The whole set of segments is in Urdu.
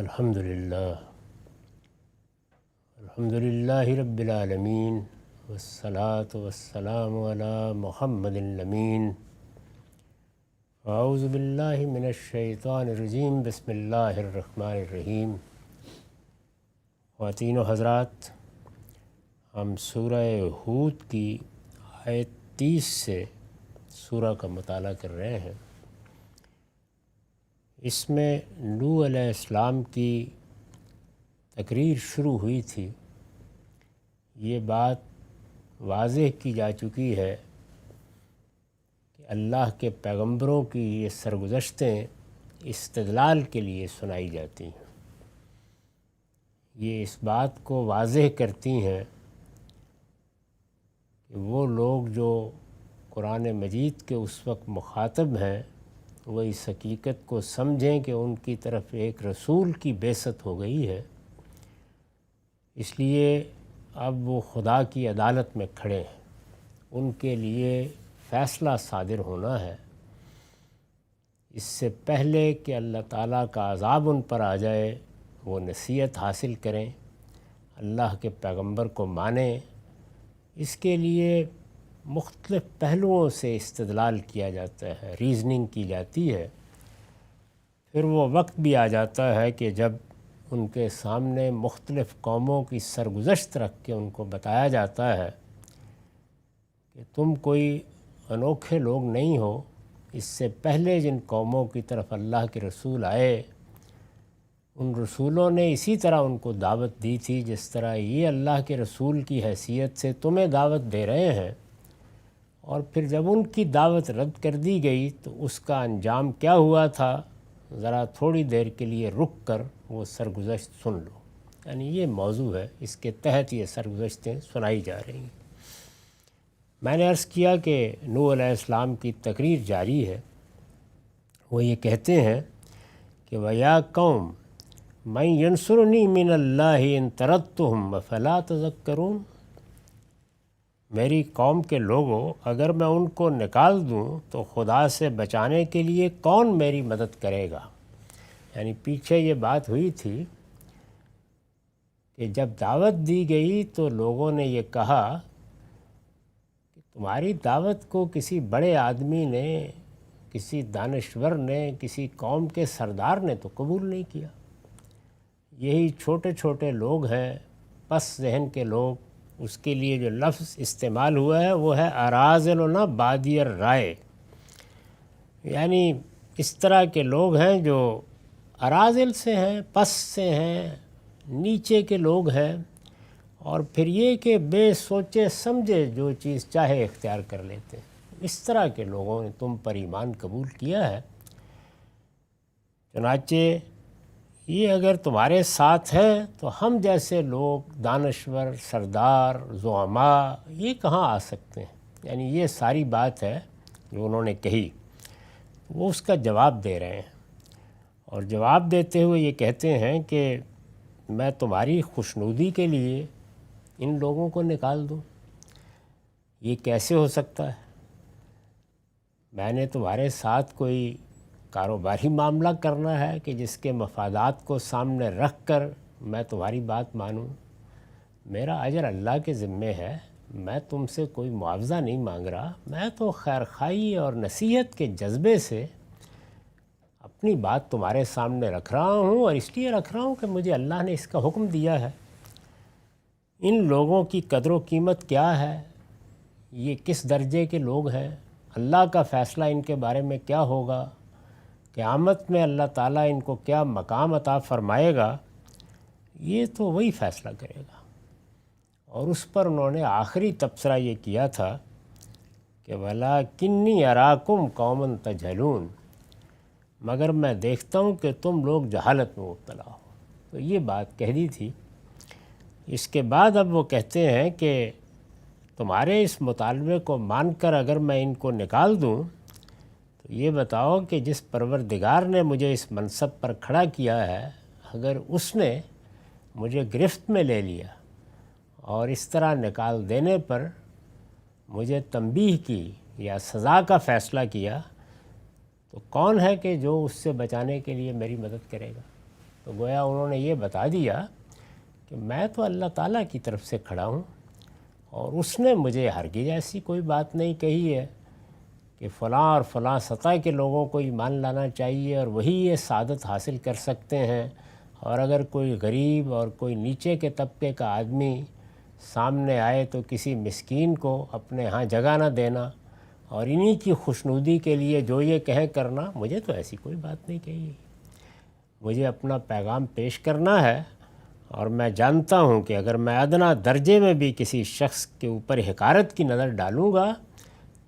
الحمدللہ رب العالمین والصلاة والسلام علی محمد الامین اعوذ باللہ من الشیطان الرجیم بسم اللہ الرحمن الرحیم۔ خواتین و حضرات، ہم سورہ ہود کی آیت 30 سے سورہ کا مطالعہ کر رہے ہیں۔ اس میں نوح علیہ السلام کی تقریر شروع ہوئی تھی۔ یہ بات واضح کی جا چکی ہے کہ اللہ کے پیغمبروں کی یہ سرگزشتیں استدلال کے لیے سنائی جاتی ہیں۔ یہ اس بات کو واضح کرتی ہیں کہ وہ لوگ جو قرآن مجید کے اس وقت مخاطب ہیں وہ اس حقیقت کو سمجھیں کہ ان کی طرف ایک رسول کی بعثت ہو گئی ہے، اس لیے اب وہ خدا کی عدالت میں کھڑے ہیں، ان کے لیے فیصلہ صادر ہونا ہے۔ اس سے پہلے کہ اللہ تعالیٰ کا عذاب ان پر آ جائے وہ نصیحت حاصل کریں، اللہ کے پیغمبر کو مانیں۔ اس کے لیے مختلف پہلوؤں سے استدلال کیا جاتا ہے، ریزننگ کی جاتی ہے۔ پھر وہ وقت بھی آ جاتا ہے کہ جب ان کے سامنے مختلف قوموں کی سرگزشت رکھ کے ان کو بتایا جاتا ہے کہ تم کوئی انوکھے لوگ نہیں ہو، اس سے پہلے جن قوموں کی طرف اللہ کے رسول آئے ان رسولوں نے اسی طرح ان کو دعوت دی تھی جس طرح یہ اللہ کے رسول کی حیثیت سے تمہیں دعوت دے رہے ہیں، اور پھر جب ان کی دعوت رد کر دی گئی تو اس کا انجام کیا ہوا تھا، ذرا تھوڑی دیر کے لیے رک کر وہ سرگزشت سن لو۔ یعنی یہ موضوع ہے، اس کے تحت یہ سرگزشتیں سنائی جا رہی ہیں۔ میں نے عرض کیا کہ نوح علیہ السلام کی تقریر جاری ہے۔ وہ یہ کہتے ہیں کہ وَيَا قَوْمَ مَن يَنصُرُنِي مِنَ اللَّهِ إِن طَرَدتُّهُمْ أَفَلَا تَذَكَّرُونَ۔ میری قوم کے لوگوں، اگر میں ان کو نکال دوں تو خدا سے بچانے کے لیے کون میری مدد کرے گا؟ یعنی پیچھے یہ بات ہوئی تھی کہ جب دعوت دی گئی تو لوگوں نے یہ کہا کہ تمہاری دعوت کو کسی بڑے آدمی نے، کسی دانشور نے، کسی قوم کے سردار نے تو قبول نہیں کیا۔ یہی چھوٹے چھوٹے لوگ ہیں، پس ذہن کے لوگ۔ اس کے لیے جو لفظ استعمال ہوا ہے وہ ہے اراذلنا بادی الرائے، یعنی اس طرح کے لوگ ہیں جو اراذل سے ہیں، پس سے ہیں، نیچے کے لوگ ہیں، اور پھر یہ کہ بے سوچے سمجھے جو چیز چاہے اختیار کر لیتے ہیں۔ اس طرح کے لوگوں نے تم پر ایمان قبول کیا ہے، چنانچہ یہ اگر تمہارے ساتھ ہیں تو ہم جیسے لوگ، دانشور، سردار، زعماء، یہ کہاں آ سکتے ہیں؟ یعنی یہ ساری بات ہے جو انہوں نے کہی، وہ اس کا جواب دے رہے ہیں، اور جواب دیتے ہوئے یہ کہتے ہیں کہ میں تمہاری خوشنودی کے لیے ان لوگوں کو نکال دوں، یہ کیسے ہو سکتا ہے؟ میں نے تمہارے ساتھ کوئی کاروباری معاملہ کرنا ہے کہ جس کے مفادات کو سامنے رکھ کر میں تمہاری بات مانوں؟ میرا اجر اللہ کے ذمے ہے، میں تم سے کوئی معاوضہ نہیں مانگ رہا، میں تو خیر خواہی اور نصیحت کے جذبے سے اپنی بات تمہارے سامنے رکھ رہا ہوں، اور اس لیے رکھ رہا ہوں کہ مجھے اللہ نے اس کا حکم دیا ہے۔ ان لوگوں کی قدر و قیمت کیا ہے؟ یہ کس درجے کے لوگ ہیں؟ اللہ کا فیصلہ ان کے بارے میں کیا ہوگا؟ قیامت میں اللہ تعالیٰ ان کو کیا مقام عطا فرمائے گا؟ یہ تو وہی فیصلہ کرے گا۔ اور اس پر انہوں نے آخری تبصرہ یہ کیا تھا کہ وَلَٰكِنِّي أَرَاكُمْ قَوْمًا تَجْهَلُونَ، مگر میں دیکھتا ہوں کہ تم لوگ جہالت میں مبتلا ہو۔ تو یہ بات کہہ دی تھی۔ اس کے بعد اب وہ کہتے ہیں کہ تمہارے اس مطالبے کو مان کر اگر میں ان کو نکال دوں تو یہ بتاؤ کہ جس پروردگار نے مجھے اس منصب پر کھڑا کیا ہے، اگر اس نے مجھے گرفت میں لے لیا اور اس طرح نکال دینے پر مجھے تنبیہ کی یا سزا کا فیصلہ کیا، تو کون ہے کہ جو اس سے بچانے کے لیے میری مدد کرے گا؟ تو گویا انہوں نے یہ بتا دیا کہ میں تو اللہ تعالیٰ کی طرف سے کھڑا ہوں، اور اس نے مجھے ہرگز ایسی کوئی بات نہیں کہی ہے کہ فلاں اور فلاں سطح کے لوگوں کو ایمان لانا چاہیے اور وہی یہ سعادت حاصل کر سکتے ہیں، اور اگر کوئی غریب اور کوئی نیچے کے طبقے کا آدمی سامنے آئے تو کسی مسکین کو اپنے ہاں جگہ نہ دینا اور انہی کی خوشنودی کے لیے جو یہ کہیں کرنا، مجھے تو ایسی کوئی بات نہیں کہی۔ مجھے اپنا پیغام پیش کرنا ہے، اور میں جانتا ہوں کہ اگر میں ادنا درجے میں بھی کسی شخص کے اوپر حقارت کی نظر ڈالوں گا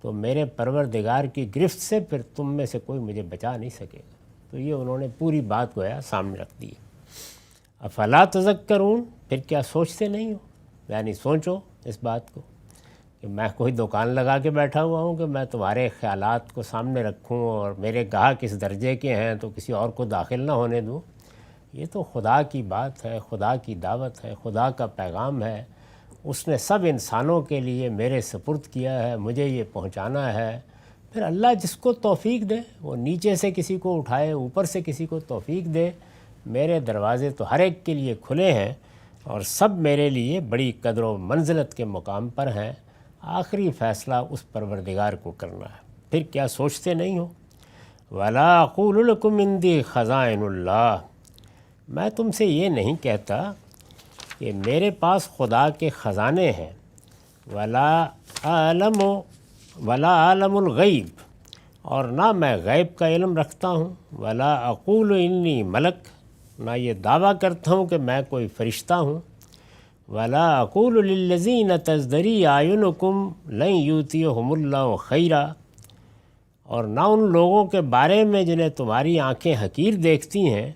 تو میرے پروردگار کی گرفت سے پھر تم میں سے کوئی مجھے بچا نہیں سکے گا۔ تو یہ انہوں نے پوری بات گویا سامنے رکھ دی۔ افلا تذکرون، پھر کیا سوچتے نہیں ہو؟ یعنی سوچو اس بات کو کہ میں کوئی دکان لگا کے بیٹھا ہوا ہوں کہ میں تمہارے خیالات کو سامنے رکھوں اور میرے گاہک کس درجے کے ہیں تو کسی اور کو داخل نہ ہونے دوں۔ یہ تو خدا کی بات ہے، خدا کی دعوت ہے، خدا کا پیغام ہے، اس نے سب انسانوں کے لیے میرے سپرد کیا ہے، مجھے یہ پہنچانا ہے۔ پھر اللہ جس کو توفیق دے، وہ نیچے سے کسی کو اٹھائے، اوپر سے کسی کو توفیق دے۔ میرے دروازے تو ہر ایک کے لیے کھلے ہیں اور سب میرے لیے بڑی قدر و منزلت کے مقام پر ہیں۔ آخری فیصلہ اس پروردگار کو کرنا ہے۔ پھر کیا سوچتے نہیں ہو؟ وَلَا أَقُولُ لَكُمْ عِنْدِي خَزَائِنُ اللَّهِ، میں تم سے یہ نہیں کہتا کہ میرے پاس خدا کے خزانے ہیں۔ وَلَا أَعْلَمُ الْغَيْبَ، اور نہ میں غیب کا علم رکھتا ہوں۔ وَلَا أَقُولُ إِنِّي مَلَک، نہ یہ دعویٰ کرتا ہوں کہ میں کوئی فرشتہ ہوں۔ وَلَا أَقُولُ لِلَّذِينَ تَزْدَرِي أَعْيُنُكُمْ لَن يُؤْتِيَهُمُ اللَّهُ خَيْرًا، اور نہ ان لوگوں کے بارے میں جنہیں تمہاری آنکھیں حقیر دیکھتی ہیں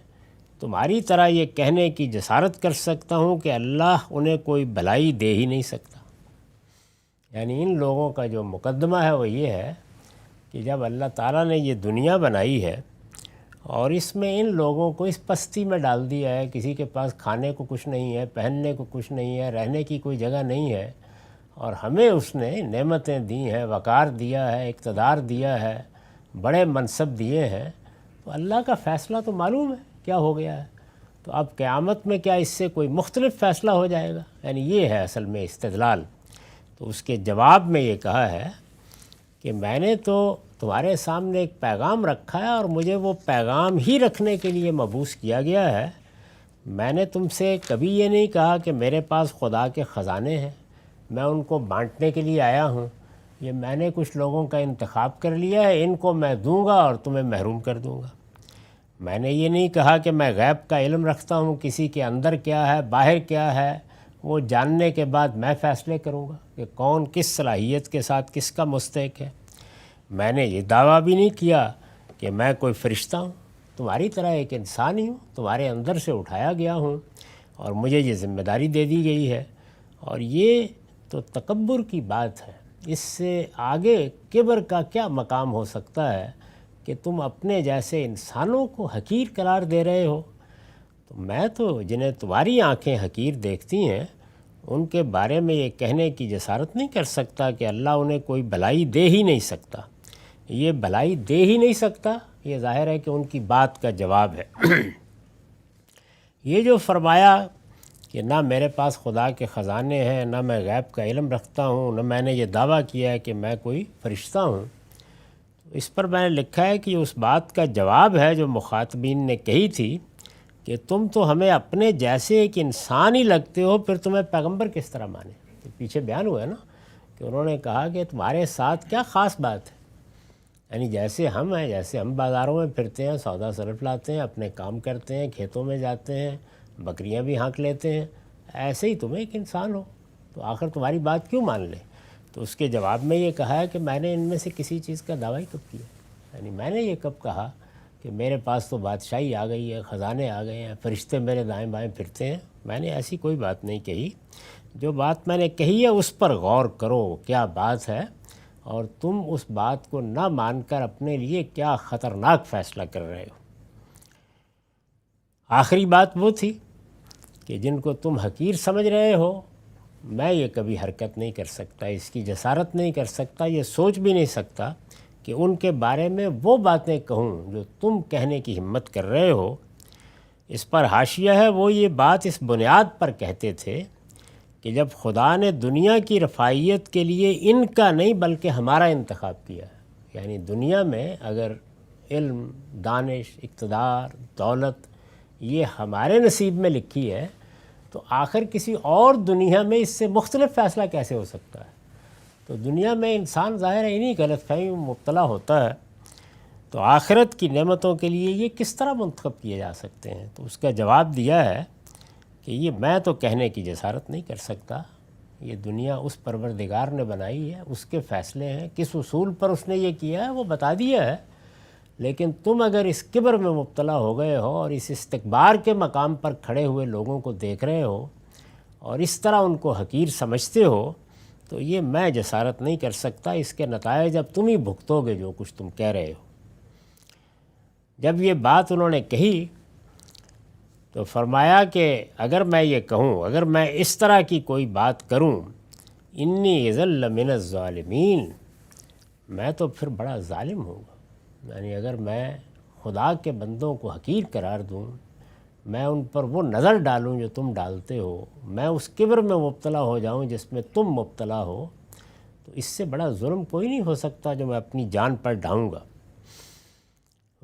تمہاری طرح یہ کہنے کی جسارت کر سکتا ہوں کہ اللہ انہیں کوئی بھلائی دے ہی نہیں سکتا۔ یعنی ان لوگوں کا جو مقدمہ ہے وہ یہ ہے کہ جب اللہ تعالیٰ نے یہ دنیا بنائی ہے اور اس میں ان لوگوں کو اس پستی میں ڈال دیا ہے، کسی کے پاس کھانے کو کچھ نہیں ہے، پہننے کو کچھ نہیں ہے، رہنے کی کوئی جگہ نہیں ہے، اور ہمیں اس نے نعمتیں دی ہیں، وقار دیا ہے، اقتدار دیا ہے، بڑے منصب دیے ہیں، تو اللہ کا فیصلہ تو معلوم ہے کیا ہو گیا ہے۔ تو اب قیامت میں کیا اس سے کوئی مختلف فیصلہ ہو جائے گا؟ یعنی یہ ہے اصل میں استدلال۔ تو اس کے جواب میں یہ کہا ہے کہ میں نے تو تمہارے سامنے ایک پیغام رکھا ہے اور مجھے وہ پیغام ہی رکھنے کے لیے مبعوث کیا گیا ہے۔ میں نے تم سے کبھی یہ نہیں کہا کہ میرے پاس خدا کے خزانے ہیں، میں ان کو بانٹنے کے لیے آیا ہوں۔ یہ میں نے کچھ لوگوں کا انتخاب کر لیا ہے، ان کو میں دوں گا اور تمہیں محروم کر دوں گا۔ میں نے یہ نہیں کہا کہ میں غیب کا علم رکھتا ہوں، کسی کے اندر کیا ہے باہر کیا ہے وہ جاننے کے بعد میں فیصلے کروں گا کہ کون کس صلاحیت کے ساتھ کس کا مستحق ہے۔ میں نے یہ دعویٰ بھی نہیں کیا کہ میں کوئی فرشتہ ہوں، تمہاری طرح ایک انسان ہی ہوں، تمہارے اندر سے اٹھایا گیا ہوں اور مجھے یہ ذمہ داری دے دی گئی ہے۔ اور یہ تو تکبر کی بات ہے، اس سے آگے کبر کا کیا مقام ہو سکتا ہے کہ تم اپنے جیسے انسانوں کو حقیر قرار دے رہے ہو۔ تو میں تو جنہیں تمہاری آنکھیں حقیر دیکھتی ہیں ان کے بارے میں یہ کہنے کی جسارت نہیں کر سکتا کہ اللہ انہیں کوئی بھلائی دے ہی نہیں سکتا۔ یہ بھلائی دے ہی نہیں سکتا، یہ ظاہر ہے کہ ان کی بات کا جواب ہے۔ یہ جو فرمایا کہ نہ میرے پاس خدا کے خزانے ہیں، نہ میں غیب کا علم رکھتا ہوں، نہ میں نے یہ دعویٰ کیا ہے کہ میں کوئی فرشتہ ہوں، اس پر میں نے لکھا ہے کہ اس بات کا جواب ہے جو مخاطبین نے کہی تھی کہ تم تو ہمیں اپنے جیسے ایک انسان ہی لگتے ہو، پھر تمہیں پیغمبر کس طرح مانے۔ تو پیچھے بیان ہوا ہے نا کہ انہوں نے کہا کہ تمہارے ساتھ کیا خاص بات ہے، یعنی جیسے ہم ہیں، جیسے ہم بازاروں میں پھرتے ہیں، سودا صرف لاتے ہیں، اپنے کام کرتے ہیں، کھیتوں میں جاتے ہیں، بکریاں بھی ہانک لیتے ہیں، ایسے ہی تم ایک انسان ہو، تو آخر تمہاری بات کیوں مان لیں؟ تو اس کے جواب میں یہ کہا ہے کہ میں نے ان میں سے کسی چیز کا دعویٰ کب کیا، یعنی میں نے یہ کب کہا کہ میرے پاس تو بادشاہی آ گئی ہے، خزانے آ گئے ہیں، فرشتے میرے دائیں بائیں پھرتے ہیں؟ میں نے ایسی کوئی بات نہیں کہی۔ جو بات میں نے کہی ہے اس پر غور کرو کیا بات ہے، اور تم اس بات کو نہ مان کر اپنے لیے کیا خطرناک فیصلہ کر رہے ہو۔ آخری بات وہ تھی کہ جن کو تم حقیر سمجھ رہے ہو، میں یہ کبھی حرکت نہیں کر سکتا، اس کی جسارت نہیں کر سکتا، یہ سوچ بھی نہیں سکتا کہ ان کے بارے میں وہ باتیں کہوں جو تم کہنے کی ہمت کر رہے ہو۔ اس پر حاشیہ ہے، وہ یہ بات اس بنیاد پر کہتے تھے کہ جب خدا نے دنیا کی رفاہیت کے لیے ان کا نہیں بلکہ ہمارا انتخاب کیا ہے، یعنی دنیا میں اگر علم، دانش، اقتدار، دولت یہ ہمارے نصیب میں لکھی ہے تو آخر کسی اور دنیا میں اس سے مختلف فیصلہ کیسے ہو سکتا ہے؟ تو دنیا میں انسان ظاہر ہے انہی غلط فہمی میں مبتلا ہوتا ہے، تو آخرت کی نعمتوں کے لیے یہ کس طرح منتخب کیے جا سکتے ہیں؟ تو اس کا جواب دیا ہے کہ یہ میں تو کہنے کی جسارت نہیں کر سکتا، یہ دنیا اس پروردگار نے بنائی ہے، اس کے فیصلے ہیں، کس اصول پر اس نے یہ کیا ہے وہ بتا دیا ہے، لیکن تم اگر اس کبر میں مبتلا ہو گئے ہو اور اس استکبار کے مقام پر کھڑے ہوئے لوگوں کو دیکھ رہے ہو اور اس طرح ان کو حقیر سمجھتے ہو تو یہ میں جسارت نہیں کر سکتا، اس کے نتائج اب تم ہی بھگتو گے جو کچھ تم کہہ رہے ہو۔ جب یہ بات انہوں نے کہی تو فرمایا کہ اگر میں یہ کہوں، اگر میں اس طرح کی کوئی بات کروں، انی اذا لمن الظالمین، میں تو پھر بڑا ظالم ہوں گا، یعنی اگر میں خدا کے بندوں کو حقیر قرار دوں، میں ان پر وہ نظر ڈالوں جو تم ڈالتے ہو، میں اس کبر میں مبتلا ہو جاؤں جس میں تم مبتلا ہو، تو اس سے بڑا ظلم کوئی نہیں ہو سکتا جو میں اپنی جان پر ڈھاؤں گا۔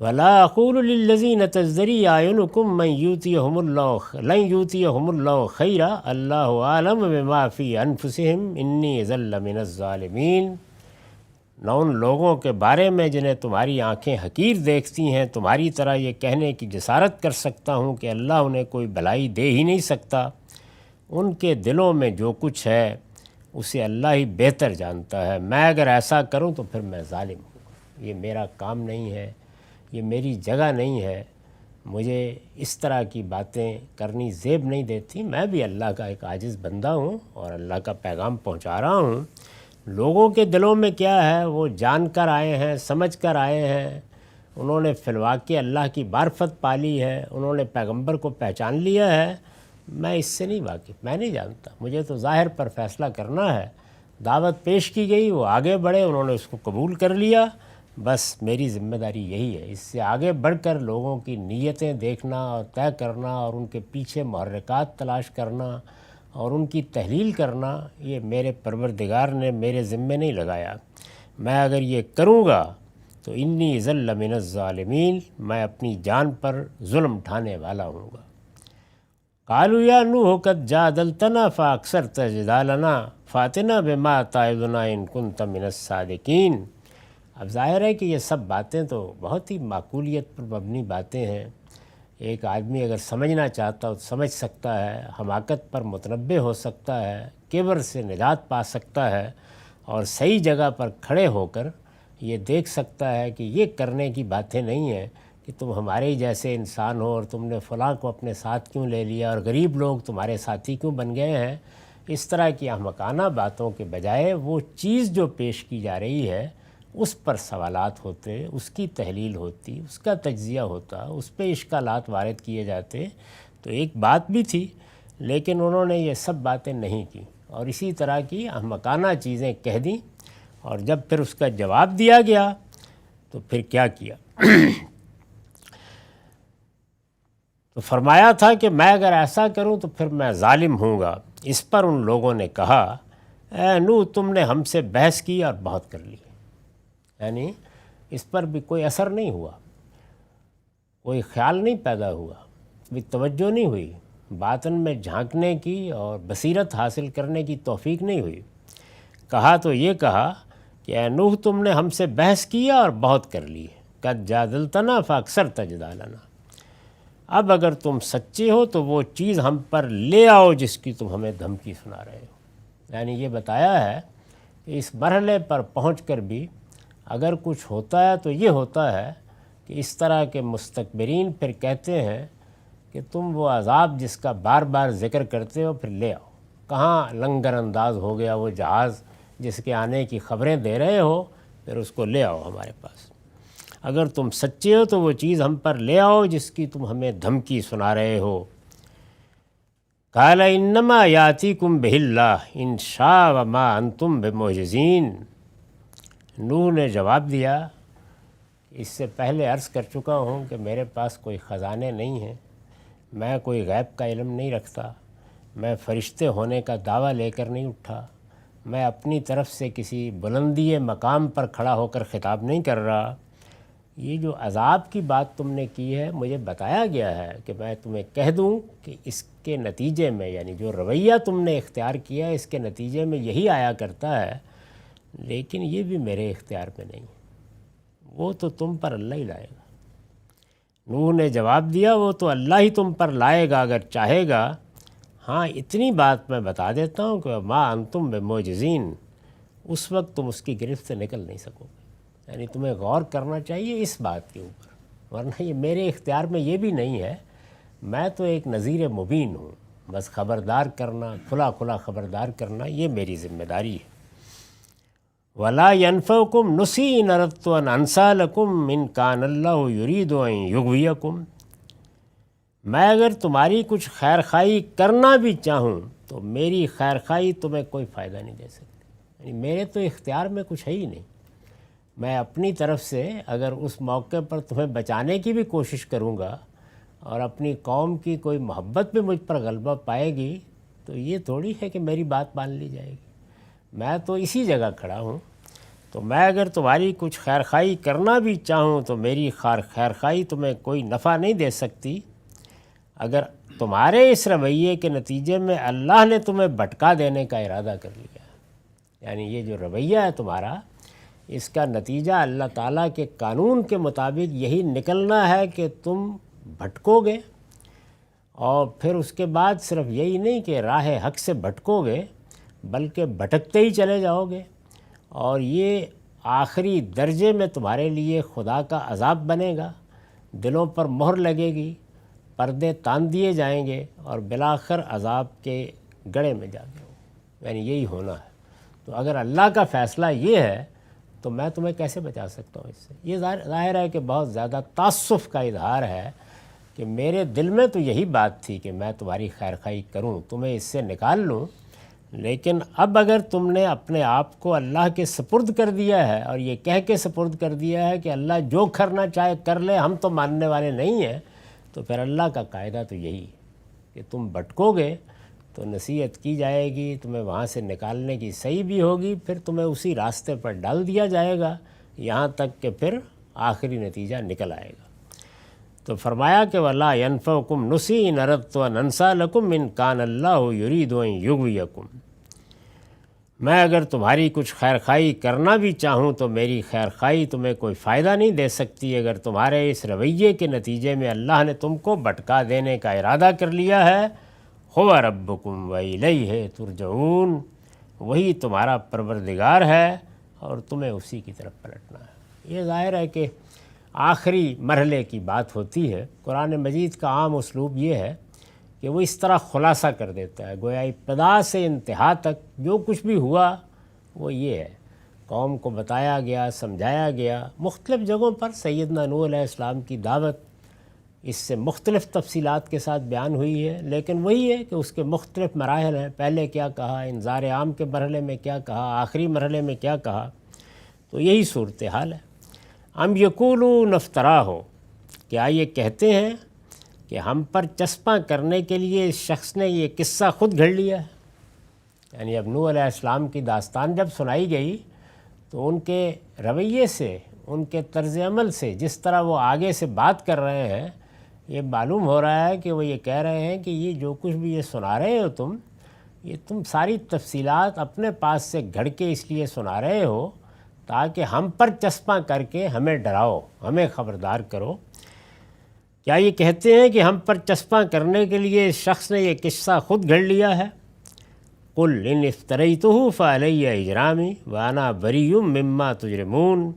ولا اقول للذین تزدری اعینکم من یؤتیہم اللہ لن یؤتیہم اللہ خیرا اللہ عالم بما فی انفسہم انی اذا لمن الظالمین، نہ ان لوگوں کے بارے میں جنہیں تمہاری آنکھیں حقیر دیکھتی ہیں تمہاری طرح یہ کہنے کی جسارت کر سکتا ہوں کہ اللہ انہیں کوئی بھلائی دے ہی نہیں سکتا، ان کے دلوں میں جو کچھ ہے اسے اللہ ہی بہتر جانتا ہے، میں اگر ایسا کروں تو پھر میں ظالم ہوں، یہ میرا کام نہیں ہے، یہ میری جگہ نہیں ہے، مجھے اس طرح کی باتیں کرنی زیب نہیں دیتی، میں بھی اللہ کا ایک عاجز بندہ ہوں اور اللہ کا پیغام پہنچا رہا ہوں، لوگوں کے دلوں میں کیا ہے وہ جان کر آئے ہیں، سمجھ کر آئے ہیں، انہوں نے فی الواقع اللہ کی معرفت پالی ہے، انہوں نے پیغمبر کو پہچان لیا ہے، میں اس سے نہیں واقف، میں نہیں جانتا، مجھے تو ظاہر پر فیصلہ کرنا ہے، دعوت پیش کی گئی، وہ آگے بڑھے، انہوں نے اس کو قبول کر لیا، بس میری ذمہ داری یہی ہے، اس سے آگے بڑھ کر لوگوں کی نیتیں دیکھنا اور طے کرنا اور ان کے پیچھے محرکات تلاش کرنا اور ان کی تحلیل کرنا یہ میرے پروردگار نے میرے ذمے نہیں لگایا، میں اگر یہ کروں گا تو انی اذا لمن الظالمین، میں اپنی جان پر ظلم ٹھانے والا ہوں گا۔ قالوا یا نوح قد جادلتنا فاکثرت جدالنا فاتنا بما تعدنا ان کنت من الصادقین۔ اب ظاہر ہے کہ یہ سب باتیں تو بہت ہی معقولیت پر مبنی باتیں ہیں، ایک آدمی اگر سمجھنا چاہتا ہو تو سمجھ سکتا ہے، حماقت پر متنبہ ہو سکتا ہے، کبر سے نجات پا سکتا ہے اور صحیح جگہ پر کھڑے ہو کر یہ دیکھ سکتا ہے کہ یہ کرنے کی باتیں نہیں ہیں کہ تم ہمارے ہی جیسے انسان ہو اور تم نے فلاں کو اپنے ساتھ کیوں لے لیا اور غریب لوگ تمہارے ساتھی کیوں بن گئے ہیں، اس طرح کی احمقانہ باتوں کے بجائے وہ چیز جو پیش کی جا رہی ہے اس پر سوالات ہوتے، اس کی تحلیل ہوتی، اس کا تجزیہ ہوتا، اس پہ اشکالات وارد کیے جاتے تو ایک بات بھی تھی، لیکن انہوں نے یہ سب باتیں نہیں کی اور اسی طرح کی احمقانہ چیزیں کہہ دیں، اور جب پھر اس کا جواب دیا گیا تو پھر کیا کیا؟ تو فرمایا تھا کہ میں اگر ایسا کروں تو پھر میں ظالم ہوں گا۔ اس پر ان لوگوں نے کہا اے نوح تم نے ہم سے بحث کی اور بہت کر لی، یعنی اس پر بھی کوئی اثر نہیں ہوا، کوئی خیال نہیں پیدا ہوا، کوئی توجہ نہیں ہوئی، باطن میں جھانکنے کی اور بصیرت حاصل کرنے کی توفیق نہیں ہوئی۔ کہا تو یہ کہا کہ اے نوح تم نے ہم سے بحث کیا اور بہت کر لی، قد جادلتنا فاکثرت جدالنا، اب اگر تم سچے ہو تو وہ چیز ہم پر لے آؤ جس کی تم ہمیں دھمکی سنا رہے ہو، یعنی یہ بتایا ہے کہ اس مرحلے پر پہنچ کر بھی اگر کچھ ہوتا ہے تو یہ ہوتا ہے کہ اس طرح کے مستکبرین پھر کہتے ہیں کہ تم وہ عذاب جس کا بار بار ذکر کرتے ہو پھر لے آؤ، کہاں لنگر انداز ہو گیا وہ جہاز جس کے آنے کی خبریں دے رہے ہو، پھر اس کو لے آؤ ہمارے پاس، اگر تم سچے ہو تو وہ چیز ہم پر لے آؤ جس کی تم ہمیں دھمکی سنا رہے ہو۔ قال انما یاتیکم بہ اللہ ان شاء وما انتم بمعجزین، نوح نے جواب دیا، اس سے پہلے عرض کر چکا ہوں کہ میرے پاس کوئی خزانے نہیں ہیں، میں کوئی غیب کا علم نہیں رکھتا، میں فرشتے ہونے کا دعویٰ لے کر نہیں اٹھا، میں اپنی طرف سے کسی بلندی مقام پر کھڑا ہو کر خطاب نہیں کر رہا۔ یہ جو عذاب کی بات تم نے کی ہے، مجھے بتایا گیا ہے کہ میں تمہیں کہہ دوں کہ اس کے نتیجے میں، یعنی جو رویہ تم نے اختیار کیا ہے اس کے نتیجے میں یہی آیا کرتا ہے، لیکن یہ بھی میرے اختیار میں نہیں، وہ تو تم پر اللہ ہی لائے گا۔ نوح نے جواب دیا، وہ تو اللہ ہی تم پر لائے گا اگر چاہے گا۔ ہاں اتنی بات میں بتا دیتا ہوں کہ ما انتم بمعجزین، اس وقت تم اس کی گرفت سے نکل نہیں سکو گے۔ یعنی تمہیں غور کرنا چاہیے اس بات کے اوپر، ورنہ یہ میرے اختیار میں یہ بھی نہیں ہے۔ میں تو ایک نذیر مبین ہوں، بس خبردار کرنا، کھلا کھلا خبردار کرنا یہ میری ذمہ داری ہے۔ وَلَا يَنْفَعُكُمْ نُصِحِي إِنْ أَرَدْتُ أَنْ أَنْسَأَ لَكُمْ إِنْ كَانَ اللَّهُ يُرِيدُ أَنْ يُغْوِيَكُمْ۔ میں اگر تمہاری کچھ خیر خواہی کرنا بھی چاہوں تو میری خیر خواہی تمہیں کوئی فائدہ نہیں دے سکتی، یعنی میرے تو اختیار میں کچھ ہے ہی نہیں۔ میں اپنی طرف سے اگر اس موقع پر تمہیں بچانے کی بھی کوشش کروں گا اور اپنی قوم کی کوئی محبت بھی مجھ پر غلبہ پائے گی تو یہ تھوڑی ہے کہ میری بات مان لی جائے گی۔ میں تو اسی جگہ کھڑا ہوں، تو میں اگر تمہاری کچھ خیر خواہی کرنا بھی چاہوں تو میری خیر خواہی تمہیں کوئی نفع نہیں دے سکتی۔ اگر تمہارے اس رویے کے نتیجے میں اللہ نے تمہیں بھٹکا دینے کا ارادہ کر لیا، یعنی یہ جو رویہ ہے تمہارا، اس کا نتیجہ اللہ تعالیٰ کے قانون کے مطابق یہی نکلنا ہے کہ تم بھٹکو گے، اور پھر اس کے بعد صرف یہی نہیں کہ راہ حق سے بھٹکو گے بلکہ بھٹکتے ہی چلے جاؤ گے، اور یہ آخری درجے میں تمہارے لیے خدا کا عذاب بنے گا، دلوں پر مہر لگے گی، پردے تان دیے جائیں گے اور بالآخر عذاب کے گڑھے میں جا گئے ہو، یعنی یہی ہونا ہے۔ تو اگر اللہ کا فیصلہ یہ ہے تو میں تمہیں کیسے بچا سکتا ہوں اس سے؟ یہ ظاہر ہے کہ بہت زیادہ تعصف کا اظہار ہے کہ میرے دل میں تو یہی بات تھی کہ میں تمہاری خیر خواہی کروں، تمہیں اس سے نکال لوں، لیکن اب اگر تم نے اپنے آپ کو اللہ کے سپرد کر دیا ہے اور یہ کہہ کے سپرد کر دیا ہے کہ اللہ جو کرنا چاہے کر لے، ہم تو ماننے والے نہیں ہیں، تو پھر اللہ کا قاعدہ تو یہی ہے کہ تم بھٹکو گے تو نصیحت کی جائے گی، تمہیں وہاں سے نکالنے کی صحیح بھی ہوگی، پھر تمہیں اسی راستے پر ڈال دیا جائے گا یہاں تک کہ پھر آخری نتیجہ نکل آئے گا۔ تو فرمایا کہ وَلَا يَنْفَعُكُمْ نُصِحِي إِنْ أَرَدْتُ أَنْ أَنْسَأَ لَكُمْ إِنْ كَانَ اللَّهُ يُرِيدُ أَنْ يُغْوِيَكُمْ۔ میں اگر تمہاری کچھ خیر خواہی کرنا بھی چاہوں تو میری خیر خواہی تمہیں کوئی فائدہ نہیں دے سکتی اگر تمہارے اس رویے کے نتیجے میں اللہ نے تم کو بھٹکا دینے کا ارادہ کر لیا ہے۔ هُوَ رَبُّكُمْ وَإِلَيْهِ تُرْجَعُونَ، وہی تمہارا پروردگار ہے اور تمہیں اسی کی طرف پلٹنا ہے۔ یہ ظاہر ہے کہ آخری مرحلے کی بات ہوتی ہے۔ قرآن مجید کا عام اسلوب یہ ہے کہ وہ اس طرح خلاصہ کر دیتا ہے، گویا ابتدا سے انتہا تک جو کچھ بھی ہوا وہ یہ ہے، قوم کو بتایا گیا، سمجھایا گیا، مختلف جگہوں پر سیدنا نوح علیہ السلام کی دعوت اس سے مختلف تفصیلات کے ساتھ بیان ہوئی ہے، لیکن وہی ہے کہ اس کے مختلف مراحل ہیں، پہلے کیا کہا، انذار عام کے مرحلے میں کیا کہا، آخری مرحلے میں کیا کہا، تو یہی صورتحال ہے۔ ام یقولون افتراہ، کیا یہ کہتے ہیں کہ ہم پر چسپاں کرنے کے لیے اس شخص نے یہ قصہ خود گھڑ لیا ہے؟ یعنی اب نوح علیہ السلام کی داستان جب سنائی گئی تو ان کے رویے سے، ان کے طرز عمل سے، جس طرح وہ آگے سے بات کر رہے ہیں، یہ معلوم ہو رہا ہے کہ وہ یہ کہہ رہے ہیں کہ یہ جو کچھ بھی یہ سنا رہے ہو تم ساری تفصیلات اپنے پاس سے گھڑ کے اس لیے سنا رہے ہو تاکہ ہم پر چسپاں کر کے ہمیں ڈراؤ، ہمیں خبردار کرو۔ کیا یہ کہتے ہیں کہ ہم پر چسپاں کرنے کے لیے اس شخص نے یہ قصہ خود گھڑ لیا ہے؟ قُلْ إِنِ افْتَرَيْتُهُ فَعَلَيَّ إِجْرَامِي وَأَنَا بَرِيٌّ مِّمَّا تُجْرِمُونَ۔